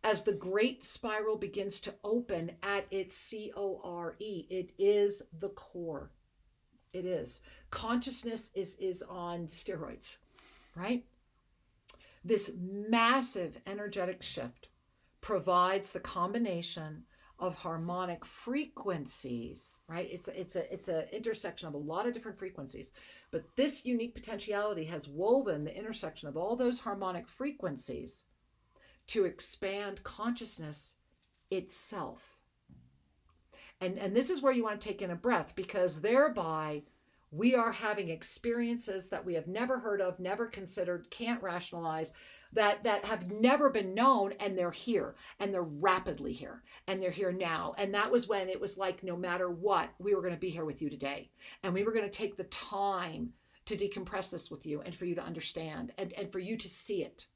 as the great spiral begins to open at its CORE. It is the core. It is. Consciousness is on steroids, right? This massive energetic shift provides the combination of harmonic frequencies, right? It's an intersection of a lot of different frequencies, but this unique potentiality has woven the intersection of all those harmonic frequencies to expand consciousness itself. And this is where you want to take in a breath, because thereby we are having experiences that we have never heard of, never considered, can't rationalize, that have never been known, and they're here, and they're rapidly here, and they're here now. And that was when it was like, no matter what, we were going to be here with you today, and we were going to take the time to decompress this with you and for you to understand and for you to see it.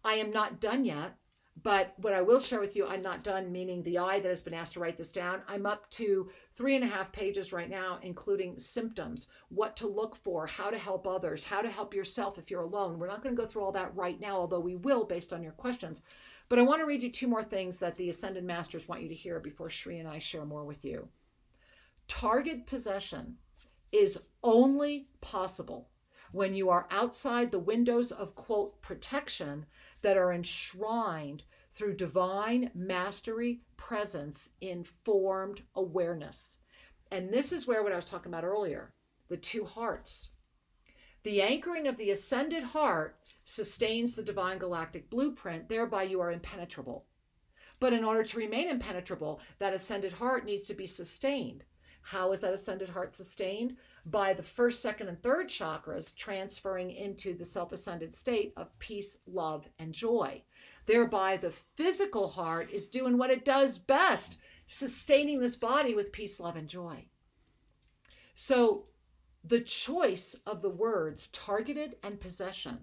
I am not done yet, but what I will share with you, I'm not done, meaning the I that has been asked to write this down. I'm up to 3.5 pages right now, including symptoms, what to look for, how to help others, how to help yourself if you're alone. We're not going to go through all that right now, although we will based on your questions. But I want to read you 2 more things that the Ascended Masters want you to hear before Shri and I share more with you. Target possession is only possible when you are outside the windows of, quote, protection that are enshrined through divine mastery presence in formed awareness. And this is where what I was talking about earlier, the 2 hearts. The anchoring of the ascended heart sustains the divine galactic blueprint, thereby you are impenetrable. But in order to remain impenetrable, that ascended heart needs to be sustained. How is that ascended heart sustained? By the 1st, 2nd, and 3rd chakras transferring into the self-ascended state of peace, love, and joy. Thereby, the physical heart is doing what it does best, sustaining this body with peace, love, and joy. So, the choice of the words targeted and possession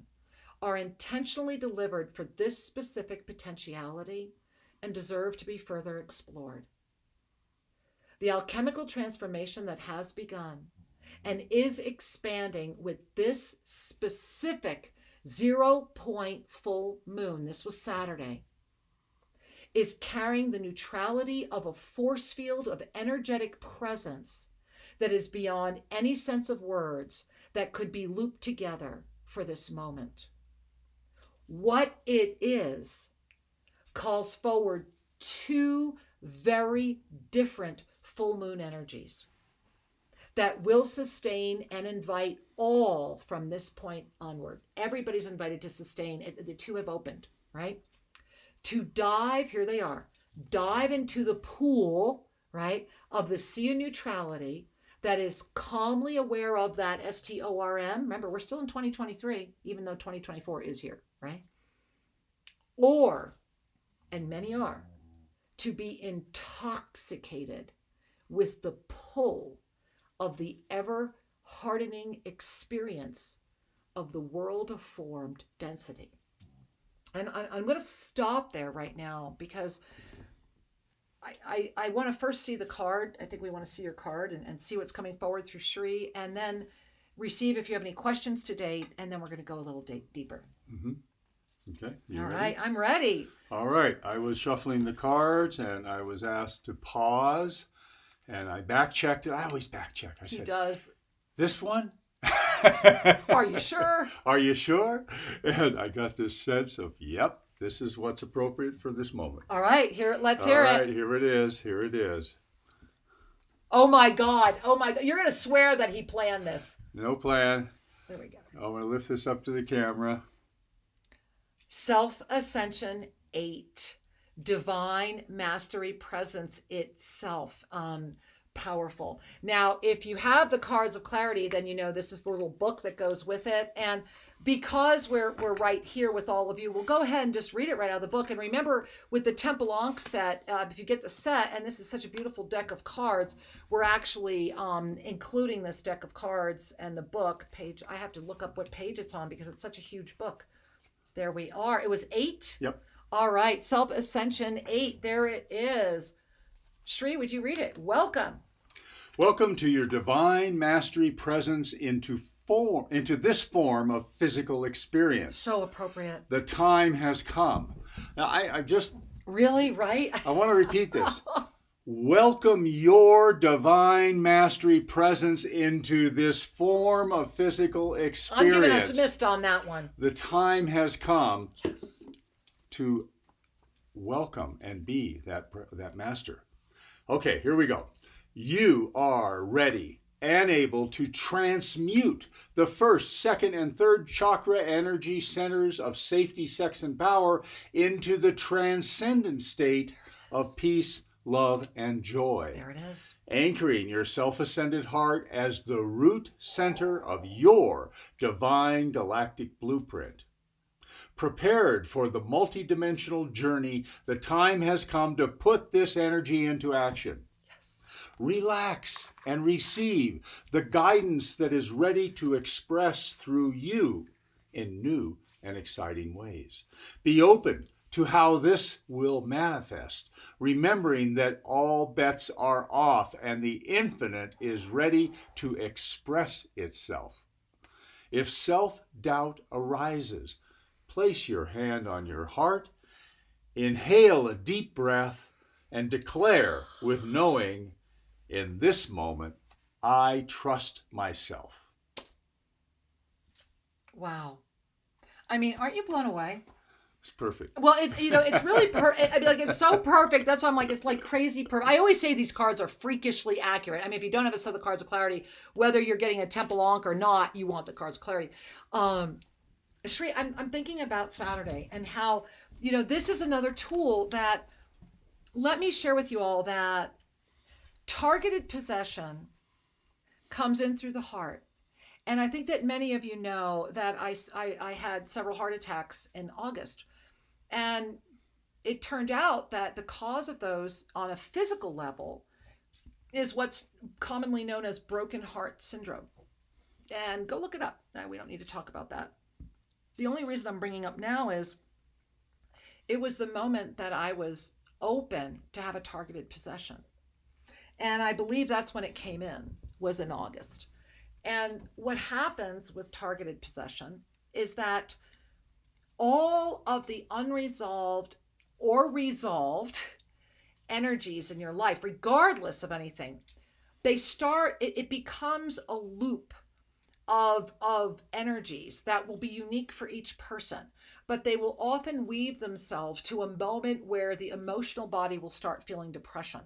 are intentionally delivered for this specific potentiality and deserve to be further explored. The alchemical transformation that has begun and is expanding with this specific 0 point full moon, this was Saturday, is carrying the neutrality of a force field of energetic presence that is beyond any sense of words that could be looped together for this moment. What it is calls forward two very different full moon energies that will sustain and invite all from this point onward. Everybody's invited to sustain. The two have opened, right? To dive, here they are, dive into the pool, right, of the sea of neutrality that is calmly aware of that STORM. Remember, we're still in 2023, even though 2024 is here, right? Or, and many are, to be intoxicated with the pull of the ever hardening experience of the world of formed density. And I'm going to stop there right now because I want to first see the card. I think we want to see your card and see what's coming forward through Shri, and then receive if you have any questions to date, and then we're going to go a little deeper. Mm-hmm. Okay. All right. I'm ready. All right. I was shuffling the cards and I was asked to pause and I back-checked it. I always back-check. He does. This one? Are you sure? Are you sure? And I got this sense of, yep, this is what's appropriate for this moment. All right, let's hear it. All right, here it is. Here it is. Oh my God. You're going to swear that he planned this. No plan. There we go. I'm going to lift this up to the camera. Self-Ascension 8. Divine Mastery Presence itself. Powerful. Now, if you have the cards of clarity, then you know this is the little book that goes with it. And because we're right here with all of you, we'll go ahead and just read it right out of the book. And remember, with the Temple Ankh set, if you get the set, and this is such a beautiful deck of cards, we're actually including this deck of cards and the book page. I have to look up what page it's on because it's such a huge book. There we are. It was 8? Yep. All right. Self-Ascension 8. There it is. Shri, would you read it? Welcome. Welcome to your divine mastery presence into this form of physical experience. So appropriate. The time has come. Now, I just... Really, right? I want to repeat this. Welcome your divine mastery presence into this form of physical experience. I'm giving us a mist on that one. The time has come to welcome and be that master. Okay, here we go. You are ready and able to transmute the first, second, and third chakra energy centers of safety, sex, and power into the transcendent state of peace, love, and joy. There it is. Anchoring your self-ascended heart as the root center of your divine galactic blueprint. Prepared for the multidimensional journey, the time has come to put this energy into action. Yes. Relax and receive the guidance that is ready to express through you in new and exciting ways. Be open to how this will manifest, remembering that all bets are off and the infinite is ready to express itself. If self-doubt arises, place your hand on your heart, inhale a deep breath, and declare with knowing, in this moment, I trust myself. Wow. I mean, aren't you blown away? It's perfect. Well, it's really it's so perfect. That's why I'm like, it's like crazy perfect. I always say these cards are freakishly accurate. I mean, if you don't have a set of the cards of clarity, whether you're getting a Temple Ankh or not, you want the cards of clarity. Shri, I'm thinking about Saturday and how, this is another tool that, let me share with you all that targeted possession comes in through the heart. And I think that many of you know that I had several heart attacks in August. And it turned out that the cause of those on a physical level is what's commonly known as broken heart syndrome. And go look it up. We don't need to talk about that. The only reason I'm bringing up now is it was the moment that I was open to have a targeted possession. And I believe that's when it came in, was in August. And what happens with targeted possession is that all of the unresolved or resolved energies in your life, regardless of anything, it becomes a loop of energies that will be unique for each person, but they will often weave themselves to a moment where the emotional body will start feeling depression.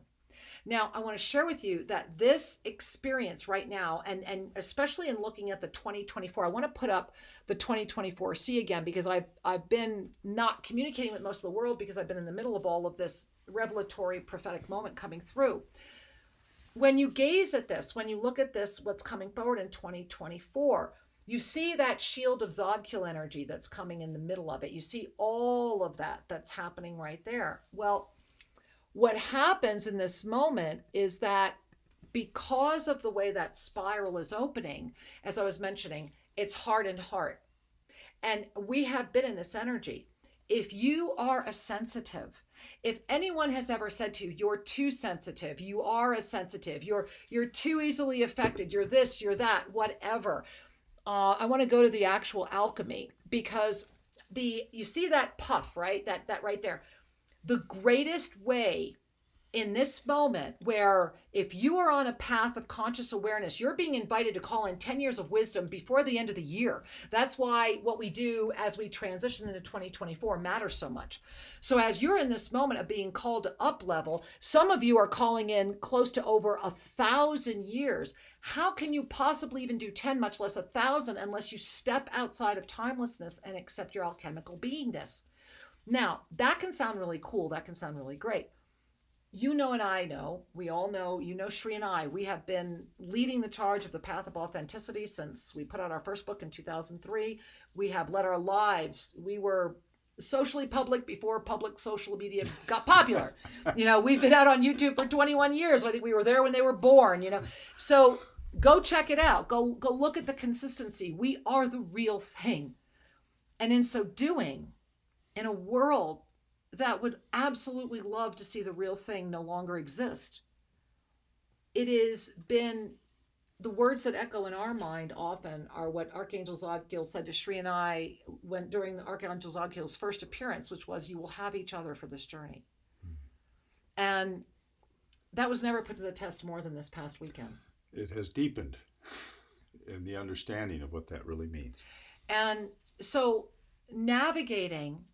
Now, I want to share with you that this experience right now, and especially in looking at the 2024, I want to put up the 2024 C again, because I've been not communicating with most of the world because I've been in the middle of all of this revelatory prophetic moment coming through. When you gaze at this, when you look at this, what's coming forward in 2024, you see that shield of Zodkiel energy that's coming in the middle of it. You see all of that that's happening right there. Well, what happens in this moment is that because of the way that spiral is opening, as I was mentioning, it's heart and heart. And we have been in this energy. If you are a sensitive, if anyone has ever said to you, you're too sensitive, you are a sensitive, you're too easily affected, you're this, you're that, whatever. I want to go to the actual alchemy, because you see that puff, right? That right there. The greatest way in this moment, where if you are on a path of conscious awareness, you're being invited to call in 10 years of wisdom before the end of the year. That's why what we do as we transition into 2024 matters so much. So as you're in this moment of being called to up level, some of you are calling in close to over 1,000 years. How can you possibly even do 10, much less 1,000, unless you step outside of timelessness and accept your alchemical beingness? Now, that can sound really cool. That can sound really great. You know, and I know, we all know, you know, Shri and I, we have been leading the charge of the path of authenticity since we put out our first book in 2003. We have led our lives. We were socially public before public social media got popular. You know, we've been out on YouTube for 21 years. I think we were there when they were born, you know. So go check it out. Go look at the consistency. We are the real thing. And in so doing, in a world that would absolutely love to see the real thing no longer exist, it has been the words that echo in our mind often are what Archangel Zodkiel said to Shri and I during Archangel Zodkiel's first appearance, which was, you will have each other for this journey. And that was never put to the test more than this past weekend. It has deepened in the understanding of what that really means. And so navigating,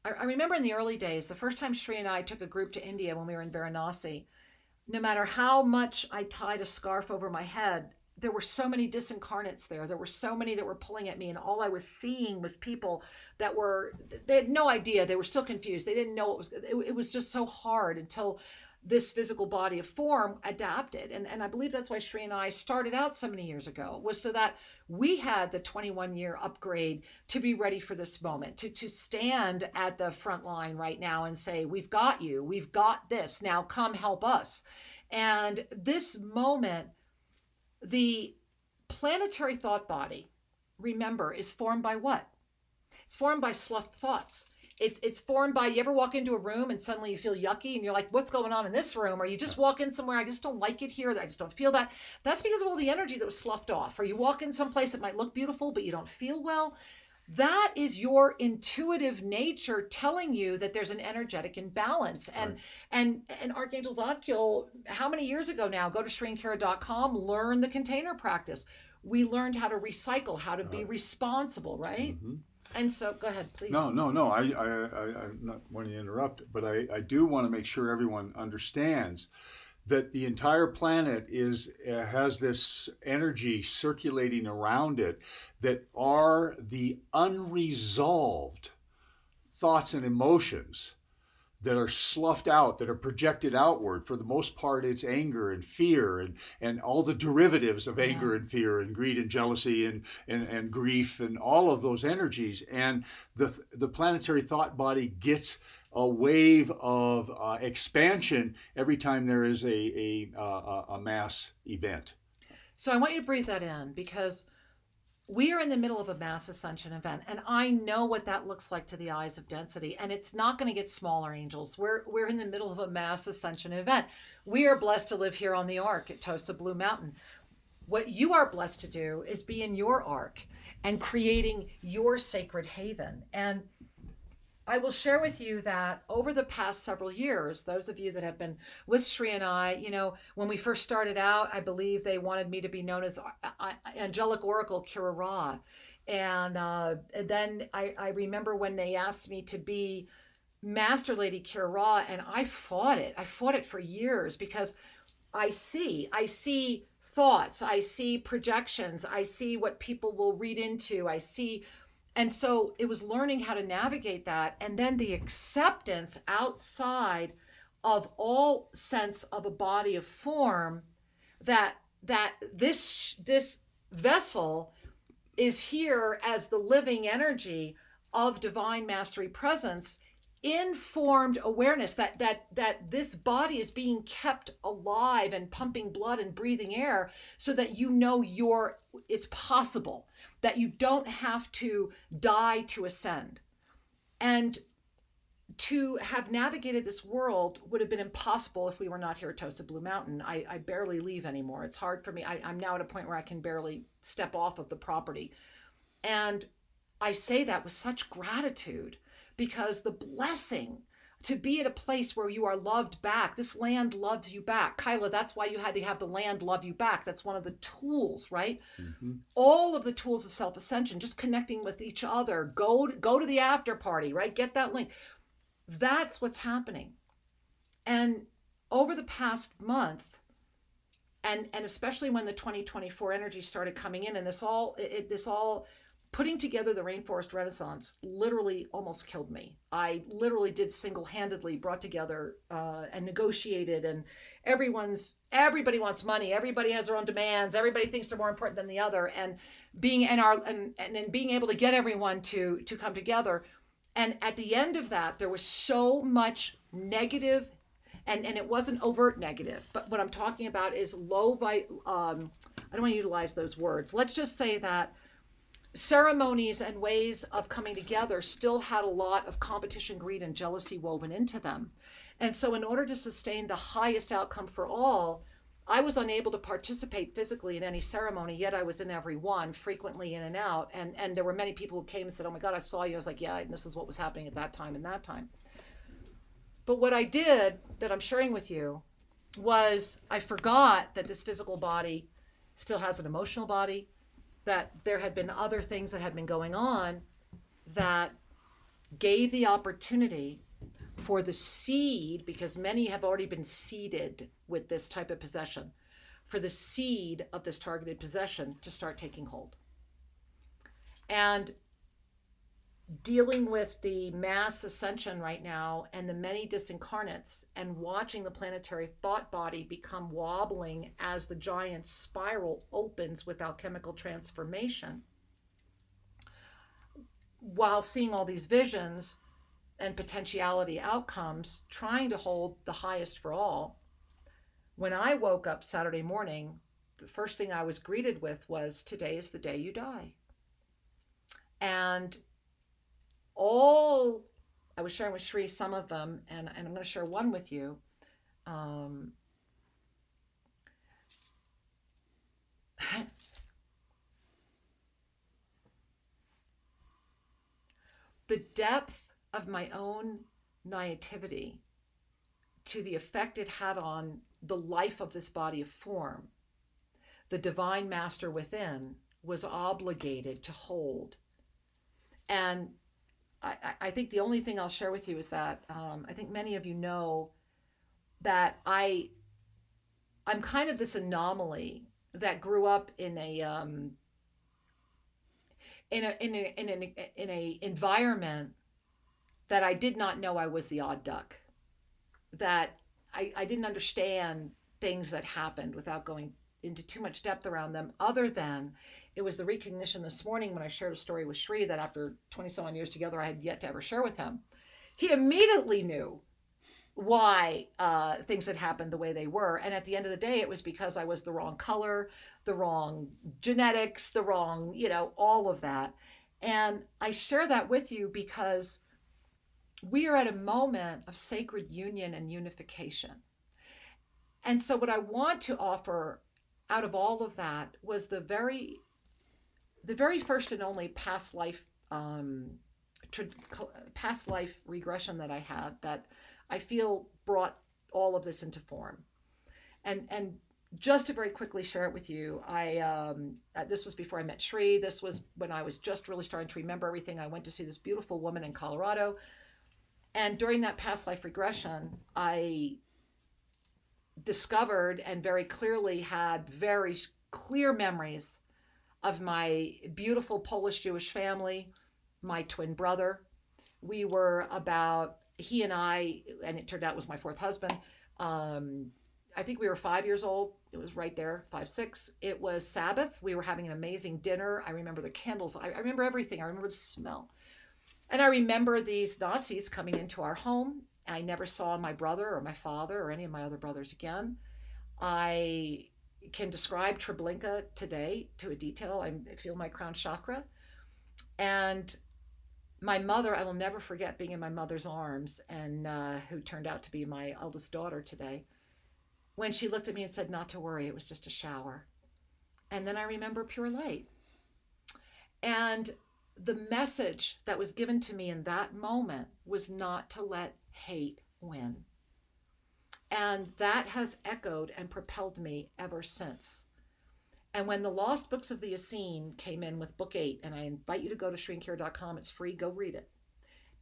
I remember in the early days, the first time Shri and I took a group to India when we were in Varanasi, no matter how much I tied a scarf over my head, there were so many disincarnates there. There were so many that were pulling at me, and all I was seeing was people that they had no idea. They were still confused. They didn't know it was just so hard until this physical body of form adapted. And I believe that's why Shri and I started out so many years ago, was so that we had the 21-year upgrade to be ready for this moment, to stand at the front line right now and say, we've got you, we've got this, now come help us. And this moment, the planetary thought body, remember, is formed by what? It's formed by sloughed thoughts. It's formed by, you ever walk into a room and suddenly you feel yucky and you're like, what's going on in this room? Or you just walk in somewhere, I just don't like it here, I just don't feel that. That's because of all the energy that was sloughed off. Or you walk in someplace that might look beautiful, but you don't feel well. That is your intuitive nature telling you that there's an energetic imbalance. And right. and Archangel Zodkiel, how many years ago now, go to shriandkara.com, learn the container practice. We learned how to recycle, how to be responsible, right? Mm-hmm. And so, go ahead, please. No. I'm not wanting to interrupt, but I do want to make sure everyone understands that the entire planet has this energy circulating around it that are the unresolved thoughts and emotions that are sloughed out, that are projected outward. For the most part, it's anger and fear and all the derivatives of anger and fear and greed and jealousy and grief and all of those energies. And the planetary thought body gets a wave of expansion every time there is a mass event. So I want you to breathe that in, because we are in the middle of a mass ascension event, and I know what that looks like to the eyes of density, and it's not going to get smaller, angels. We're in the middle of a mass ascension event. We are blessed to live here on the Ark at Tosa Blue Mountain. What you are blessed to do is be in your Ark and creating your sacred haven. And I will share with you that over the past several years, those of you that have been with Shri and I, when we first started out, I believe they wanted me to be known as Angelic Oracle Kira Ra. And then I remember when they asked me to be Master Lady Kira Ra, and I fought it. I fought it for years because I see thoughts, I see projections, I see what people will read into, and so it was learning how to navigate that, and then the acceptance outside of all sense of a body of form that this vessel is here as the living energy of divine mastery presence, informed awareness that this body is being kept alive and pumping blood and breathing air so that it's possible, that you don't have to die to ascend. And to have navigated this world would have been impossible if we were not here at Tosa Blue Mountain. I barely leave anymore. It's hard for me. I'm now at a point where I can barely step off of the property. And I say that with such gratitude, because the blessing to be at a place where you are loved back, this land loves you back. Kyla, that's why you had to have the land love you back. That's one of the tools, right? Mm-hmm. All of the tools of self-ascension, just connecting with each other, go to the after party, right? Get that link. That's what's happening. And over the past month, and especially when the 2024 energy started coming in, and this all putting together the Rainforest Renaissance literally almost killed me. I literally did single-handedly brought together and negotiated, and everybody wants money. Everybody has their own demands. Everybody thinks they're more important than the other. And being able to get everyone to come together. And at the end of that, there was so much negative, and it wasn't overt negative, but what I'm talking about is I don't want to utilize those words. Let's just say that ceremonies and ways of coming together still had a lot of competition, greed, and jealousy woven into them. And so in order to sustain the highest outcome for all, I was unable to participate physically in any ceremony, yet I was in every one, frequently in and out. And there were many people who came and said, "Oh my God, I saw you." I was like, "Yeah, and this is what was happening at that time and that time." But what I did that I'm sharing with you was I forgot that this physical body still has an emotional body, that there had been other things that had been going on that gave the opportunity for the seed, because many have already been seeded with this type of possession, for the seed of this targeted possession to start taking hold. And dealing with the mass ascension right now and the many disincarnates, and watching the planetary thought body become wobbling as the giant spiral opens with alchemical transformation, while seeing all these visions and potentiality outcomes, trying to hold the highest for all. When I woke up Saturday morning, the first thing I was greeted with was, "Today is the day you die." And I was sharing with Shri some of them, and I'm going to share one with you. The depth of my own naivety to the effect it had on the life of this body of form, the divine master within was obligated to hold. And I think the only thing I'll share with you is that I think many of you know that I'm kind of this anomaly that grew up in an environment that I did not know I was the odd duck, that I didn't understand things that happened without going into too much depth around them, other than it was the recognition this morning when I shared a story with Shri that after 20-some years together, I had yet to ever share with him. He immediately knew why things had happened the way they were. And at the end of the day, it was because I was the wrong color, the wrong genetics, the wrong, all of that. And I share that with you because we are at a moment of sacred union and unification. And so what I want to offer out of all of that was the very first and only past life past life regression that I had that I feel brought all of this into form. And just to very quickly share it with you, this was before I met Shri. This was when I was just really starting to remember everything. I went to see this beautiful woman in Colorado. And during that past life regression, I discovered and very clearly had very clear memories of my beautiful Polish Jewish family, my twin brother. We were he and I, and it turned out it was my fourth husband. I think we were 5 years old. It was right there, 5, 6. It was Sabbath. We were having an amazing dinner. I remember the candles. I remember everything. I remember the smell. And I remember these Nazis coming into our home. I never saw my brother or my father or any of my other brothers again. I can describe Treblinka today to a detail. I feel my crown chakra. And my mother, I will never forget being in my mother's arms, and who turned out to be my eldest daughter today, when she looked at me and said, not to worry, it was just a shower. And then I remember pure light. And the message that was given to me in that moment was not to let hate win. And that has echoed and propelled me ever since. And when the Lost Books of the Essene came in with book 8, and I invite you to go to shriandkira.com, it's free, go read it.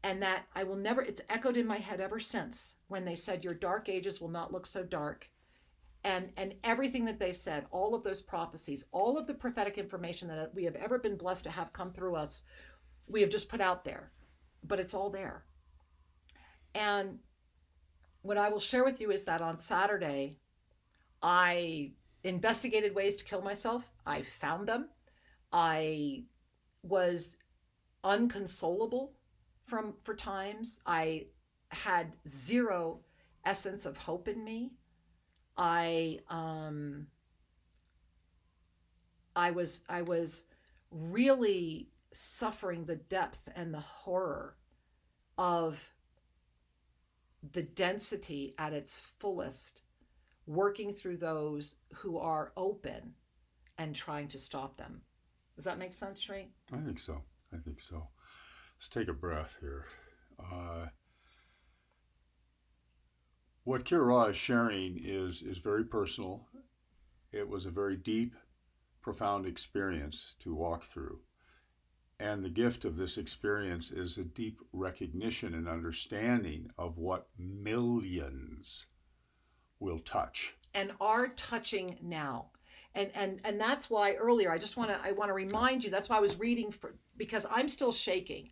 And that it's echoed in my head ever since when they said your dark ages will not look so dark. And everything that they've said, all of those prophecies, all of the prophetic information that we have ever been blessed to have come through us, we have just put out there, but it's all there. And what I will share with you is that on Saturday, I investigated ways to kill myself. I found them. I was unconsolable for times. I had zero essence of hope in me. I was really suffering the depth and the horror of the density at its fullest, working through those who are open and trying to stop them. Does that make sense, Shri? I think so. Let's take a breath here. What Kira is sharing is very personal. It was a very deep, profound experience to walk through. And the gift of this experience is a deep recognition and understanding of what millions will touch. And are touching now. And that's why earlier I want to remind you, that's why I was reading because I'm still shaking.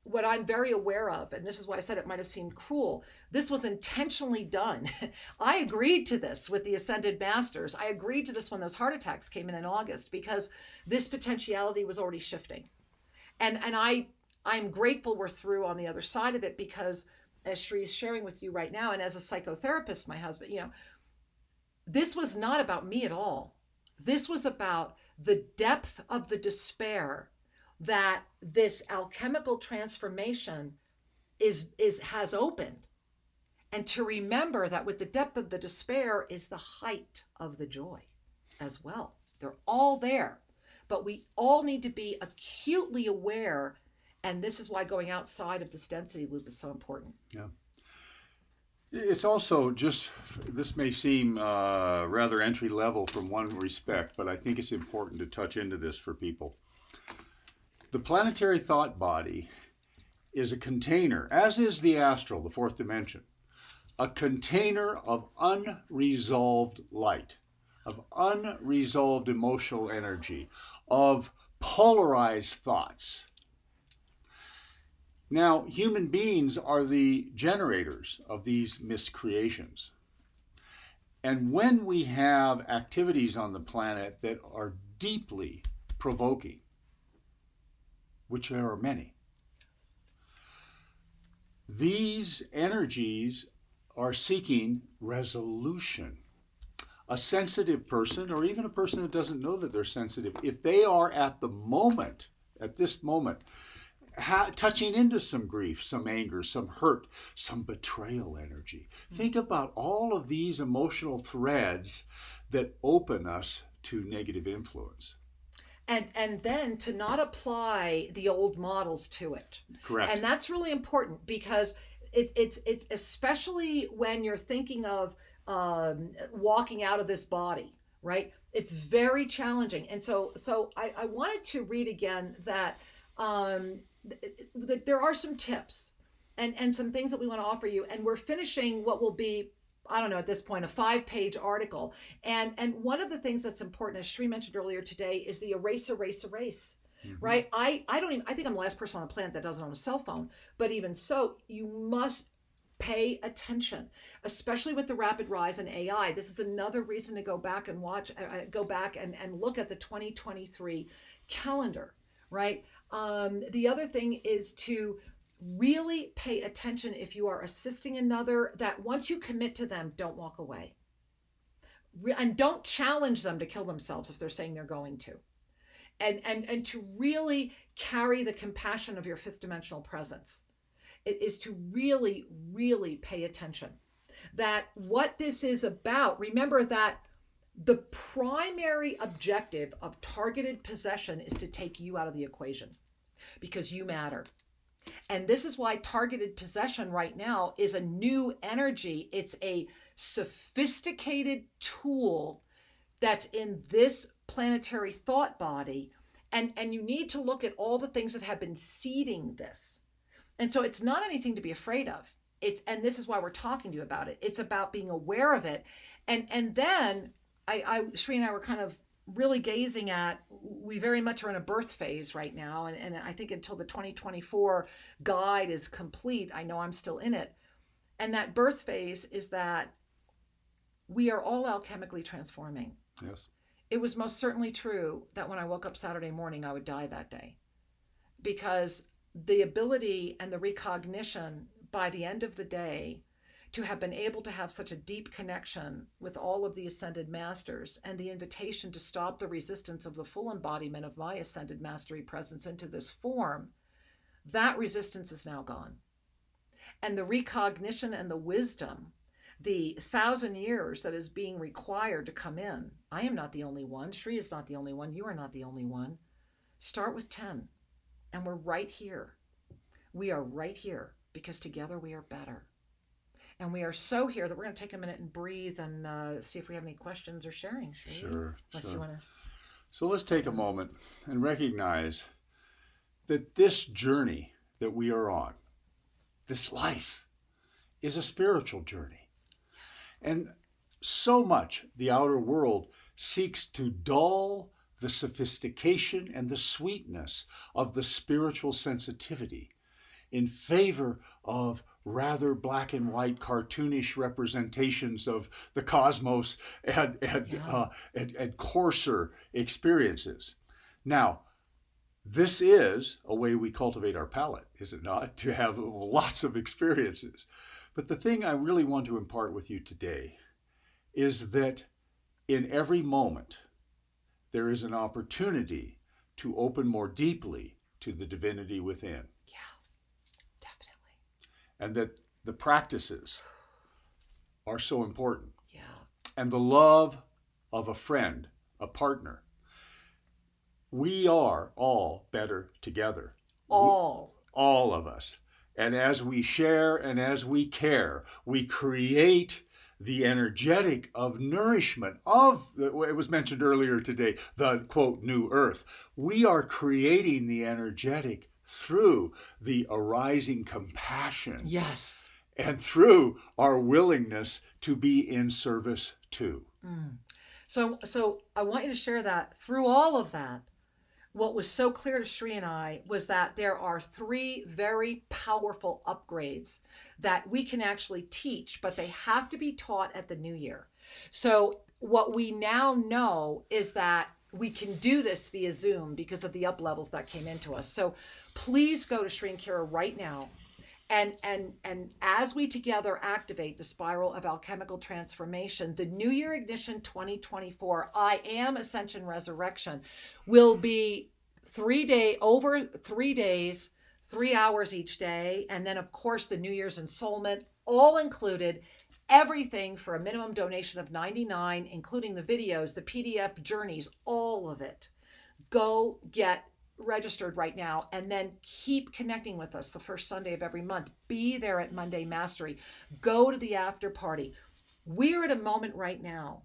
What I'm very aware of, and this is why I said it might have seemed cruel, this was intentionally done. I agreed to this with the Ascended Masters. I agreed to this when those heart attacks came in August, because this potentiality was already shifting. And I'm grateful we're through on the other side of it, because as Shri is sharing with you right now, and as a psychotherapist, my husband, this was not about me at all. This was about the depth of the despair that this alchemical transformation has opened. And to remember that with the depth of the despair is the height of the joy as well. They're all there, but we all need to be acutely aware. And this is why going outside of this density loop is so important. Yeah. It's also this may seem rather entry level from one respect, but I think it's important to touch into this for people. The planetary thought body is a container, as is the astral, the fourth dimension, a container of unresolved light, of unresolved emotional energy, of polarized thoughts. Now, human beings are the generators of these miscreations. And when we have activities on the planet that are deeply provoking, which there are many, these energies are seeking resolution. A sensitive person, or even a person that doesn't know that they're sensitive, if they are at this moment, touching into some grief, some anger, some hurt, some betrayal energy. Think about all of these emotional threads that open us to negative influence. and then to not apply the old models to it. Correct. And that's really important, because it's especially when you're thinking of walking out of this body, right? It's very challenging. And so I wanted to read again that that there are some tips and some things that we want to offer you. And we're finishing what will be, I don't know, at this point, a 5-page article. And one of the things that's important, as Shri mentioned earlier today, is the erase. Mm-hmm. Right? I think I'm the last person on the planet that doesn't own a cell phone. But even so, you must pay attention, especially with the rapid rise in AI. This is another reason to go back and look at the 2023 calendar, right? The other thing is to really pay attention if you are assisting another, that once you commit to them, don't walk away. And don't challenge them to kill themselves if they're saying they're going to. And to really carry the compassion of your fifth dimensional presence. It is to really, really pay attention. That what this is about, remember that the primary objective of targeted possession is to take you out of the equation, because you matter. And this is why targeted possession right now is a new energy. It's a sophisticated tool that's in this planetary thought body. And you need to look at all the things that have been seeding this. And so it's not anything to be afraid of. And this is why we're talking to you about it. It's about being aware of it. And then Shri and I were kind of really gazing at, we very much are in a birth phase right now. And I think until the 2024 guide is complete, I know I'm still in it. And that birth phase is that we are all alchemically transforming. Yes. It was most certainly true that when I woke up Saturday morning, I would die that day, because the ability and the recognition by the end of the day to have been able to have such a deep connection with all of the ascended masters, and the invitation to stop the resistance of the full embodiment of my ascended mastery presence into this form, that resistance is now gone. And the recognition and the wisdom, the 1,000 years that is being required to come in. I am not the only one. Shri is not the only one. You are not the only one. Start with 10. And we're right here. We are right here because together we are better. And we are so here that we're going to take a minute and breathe and see if we have any questions or sharing. Sure. Unless you want to. So let's take a moment and recognize that this journey that we are on, this life, is a spiritual journey. And so much the outer world seeks to dull the sophistication and the sweetness of the spiritual sensitivity in favor of rather black and white cartoonish representations of the cosmos and coarser experiences. Now, this is a way we cultivate our palate, is it not? To have lots of experiences. But the thing I really want to impart with you today is that in every moment, there is an opportunity to open more deeply to the divinity within. Yeah, definitely. And that the practices are so important. Yeah. And the love of a friend, a partner. We are all better together. All of us. And as we share and as we care, we create the energetic of nourishment of, it was mentioned earlier today, the quote, new earth. We are creating the energetic through the arising compassion. Yes. And through our willingness to be in service to. So I want you to share that through all of that. What was so clear to Shri and I was that there are 3 very powerful upgrades that we can actually teach, but they have to be taught at the new year. So what we now know is that we can do this via Zoom because of the up levels that came into us. So please go to Shri and Kira right now. And as we together activate the spiral of alchemical transformation, the New Year Ignition 2024, I Am Ascension Resurrection, will be over 3 days, 3 hours each day. And then, of course, the New Year's Ensoulment, all included, everything for a minimum donation of $99, including the videos, the PDF journeys, all of it. Go get registered right now, and then keep connecting with us the first Sunday of every month. Be there at Monday Mastery. Go to the after party. We're at a moment right now.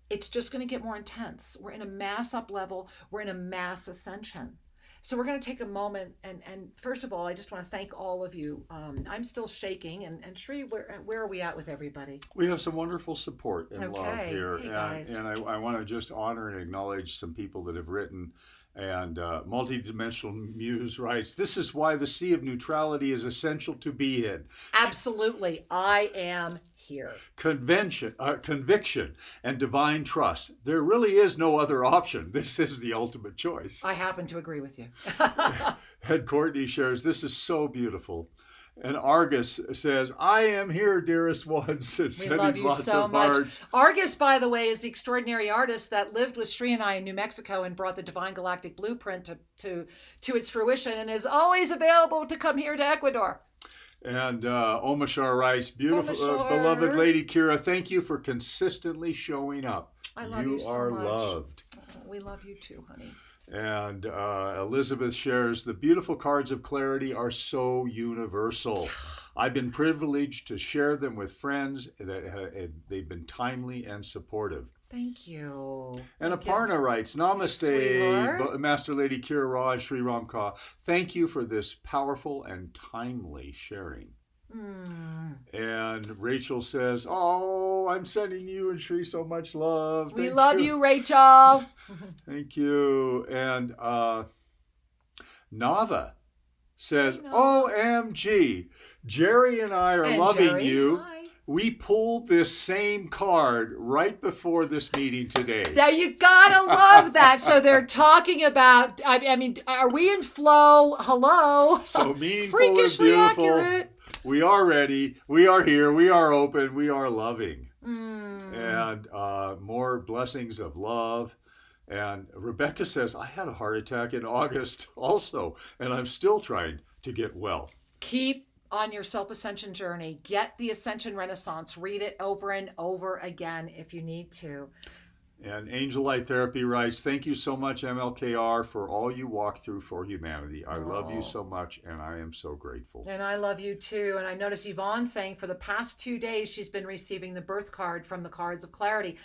It's just going to get more intense. We're in a mass up level. We're in a mass ascension. So we're going to take a moment, and first of all, I just want to thank all of you. I'm still shaking, and Shri, where are we at with everybody? We have some wonderful support and love here, Hey, guys. and I want to just honor and acknowledge some people that have written. And Multidimensional Muse writes, "This is why the sea of neutrality is essential to be in. Absolutely, I am here. Conviction, and divine trust. There really is no other option. This is the ultimate choice." I happen to agree with you. And Courtney shares, "This is so beautiful." And Argus says, "I am here, dearest ones." And We love you so much. Argus, by the way, is the extraordinary artist that lived with Shri and I in New Mexico and brought the Divine Galactic Blueprint to its fruition, and is always available to come here to Ecuador. And Omashar writes, "Beautiful, Omashar. beloved Lady Kira, thank you for consistently showing up. I love you so are much. loved." We love you too, honey. And Elizabeth shares, "The beautiful cards of clarity are so universal. I've been privileged to share them with friends. They've been timely and supportive." Thank you. And Thank you. Aparna writes, "Namaste, Sweetheart. Master Lady Kira Raj, Sri Ramka. Thank you for this powerful and timely sharing." And Rachel says, "Oh, I'm sending you and Shri so much love. We Thank love you, Rachel. Thank you." And Nava says, Nava. "OMG, Jerry and I are And loving Jerry, you. hi. We pulled this same card right before this meeting today." Now you gotta love that. So they're talking about. I mean, are we in flow? Hello. So meaningful Freakishly and beautiful. accurate. We are ready. We are here. We are open. We are loving. And more blessings of love. And Rebecca says, "I had a heart attack in August also, and I'm still trying to get well." Keep on your self-ascension journey. Get the Ascension Renaissance. Read it over and over again if you need to. And Angel Light Therapy writes, "Thank you so much, MLKR, for all you walk through for humanity. I love you so much, and I am so grateful." And I love you too. And I notice Yvonne saying for the past 2 days, she's been receiving the birth card from the Cards of Clarity.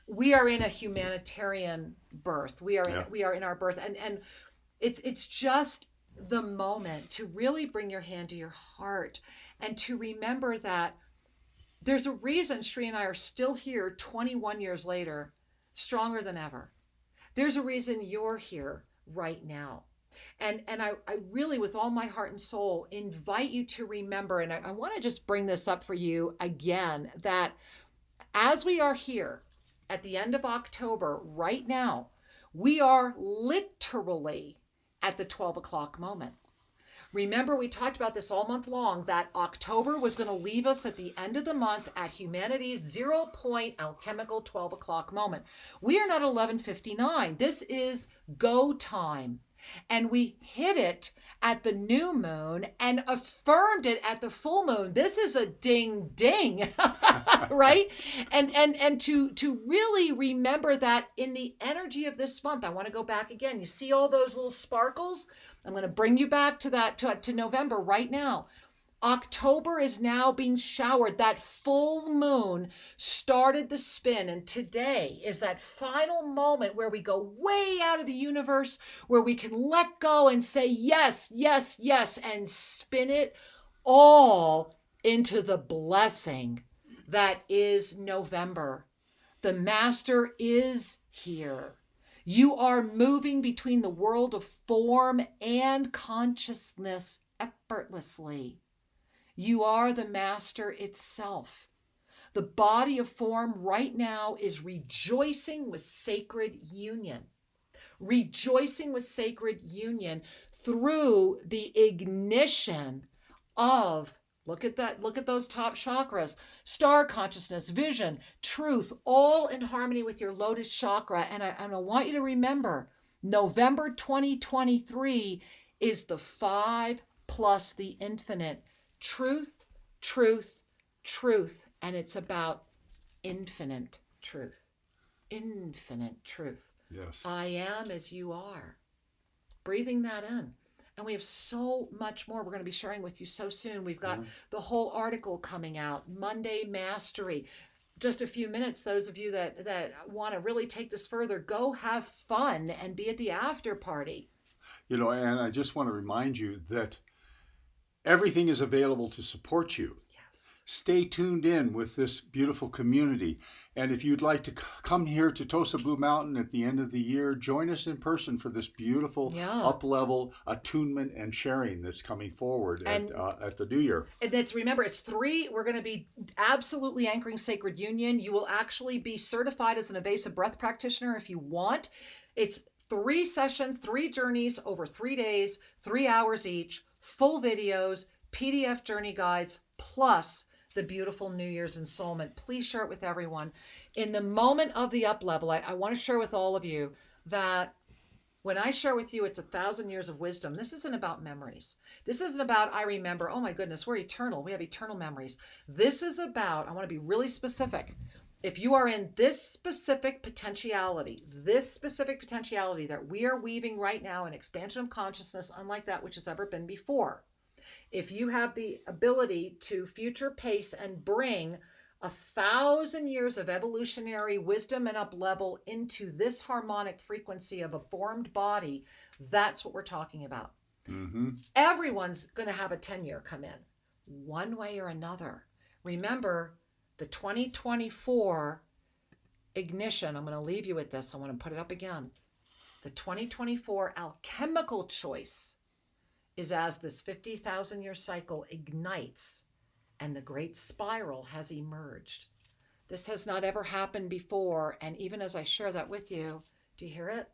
We are in a humanitarian birth. We are in our birth. And it's just the moment to really bring your hand to your heart and to remember that there's a reason Shri and I are still here 21 years later, stronger than ever. There's a reason you're here right now. And I really, with all my heart and soul, invite you to remember, and I want to just bring this up for you again, that as we are here at the end of October right now, we are literally at the 12 o'clock moment. Remember, we talked about this all month long, that October was going to leave us at the end of the month at humanity's 0-point alchemical 12 o'clock moment. We are not 11:59. This is go time. And we hit it at the new moon and affirmed it at the full moon. This is a ding ding, right? And to really remember that in the energy of this month, I want to go back again. You see all those little sparkles? I'm going to bring you back to that, to November right now. October is now being showered. That full moon started the spin, and today is that final moment where we go way out of the universe, where we can let go and say yes, yes, yes, and spin it all into the blessing that is November. The Master is here. You are moving between the world of form and consciousness effortlessly. You are the Master itself. The body of form right now is rejoicing with sacred union. Rejoicing with sacred union through the ignition of, look at that, look at those top chakras, star consciousness, vision, truth, all in harmony with your lotus chakra. And I want you to remember, November 2023 is the 5 plus the infinite. Truth, truth, truth. And it's about infinite truth. Infinite truth. Yes. I am as you are. breathing that in. And we have so much more we're going to be sharing with you so soon. We've got the whole article coming out, Monday Mastery. Just a few minutes, those of you that want to really take this further, go have fun and be at the after party. And I just want to remind you that everything is available to support you. Stay tuned in with this beautiful community. And if you'd like to come here to Tosa Blue Mountain at the end of the year, join us in person for this beautiful up-level attunement and sharing that's coming forward at the New Year. And remember, it's 3. We're going to be absolutely anchoring sacred union. You will actually be certified as an evasive breath practitioner if you want. It's 3 sessions, 3 journeys over 3 days, 3 hours each, full videos, PDF journey guides, plus the beautiful New Year's ensoulment. Please share it with everyone. In the moment of the up level, I want to share with all of you that when I share with you, it's 1,000 years of wisdom. This isn't about memories. This isn't about, I remember, oh my goodness, we're eternal. We have eternal memories. This is about, I want to be really specific. If you are in this specific potentiality that we are weaving right now, an expansion of consciousness unlike that which has ever been before, if you have the ability to future pace and bring 1,000 years of evolutionary wisdom and up level into this harmonic frequency of a formed body, that's what we're talking about. Everyone's going to have a 10-year come in, one way or another. Remember, the 2024 ignition, I'm going to leave you with this. I want to put it up again. The 2024 alchemical choice is as this 50,000 year cycle ignites and the great spiral has emerged. This has not ever happened before. And even as I share that with you, do you hear it?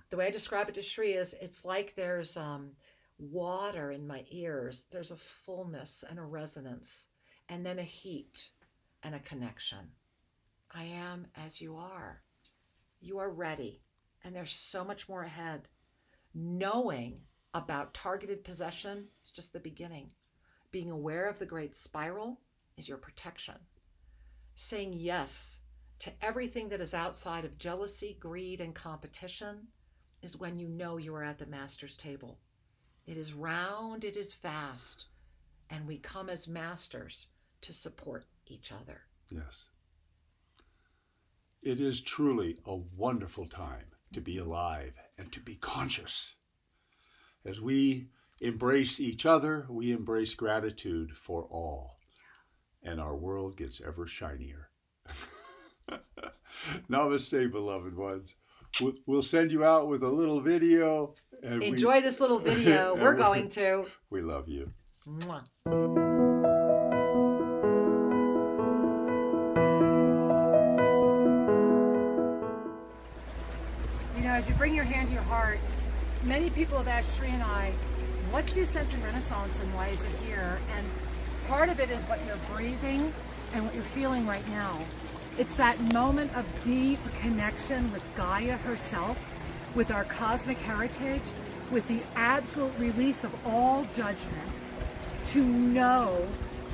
The way I describe it to Shri is it's like there's water in my ears. There's a fullness and a resonance, and then a heat and a connection. I am as you are. You are ready. And there's so much more ahead. Knowing about targeted possession is just the beginning. Being aware of the great spiral is your protection. Saying yes to everything that is outside of jealousy, greed, and competition is when you know you are at the master's table. It is round, it is fast, and we come as masters to support each other. Yes. It is truly a wonderful time to be alive and to be conscious. As we embrace each other, we embrace gratitude for all, and our world gets ever shinier. Namaste, beloved ones. We'll send you out with a little video. And enjoy this little video. We're going to. We love you. Mwah. You know, as you bring your hand to your heart, many people have asked Shri and I, what's the Ascension Renaissance and why is it here? And part of it is what you're breathing and what you're feeling right now. It's that moment of deep connection with Gaia herself, with our cosmic heritage, with the absolute release of all judgment, to know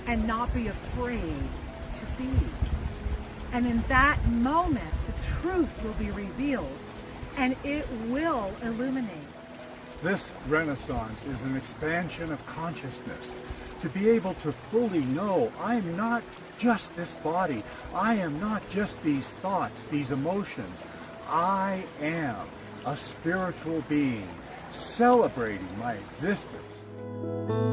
and not be afraid to be. And in that moment, the truth will be revealed and it will illuminate. This Renaissance is an expansion of consciousness. To be able to fully know I'm not just this body. I am not just these thoughts, these emotions. I am a spiritual being celebrating my existence.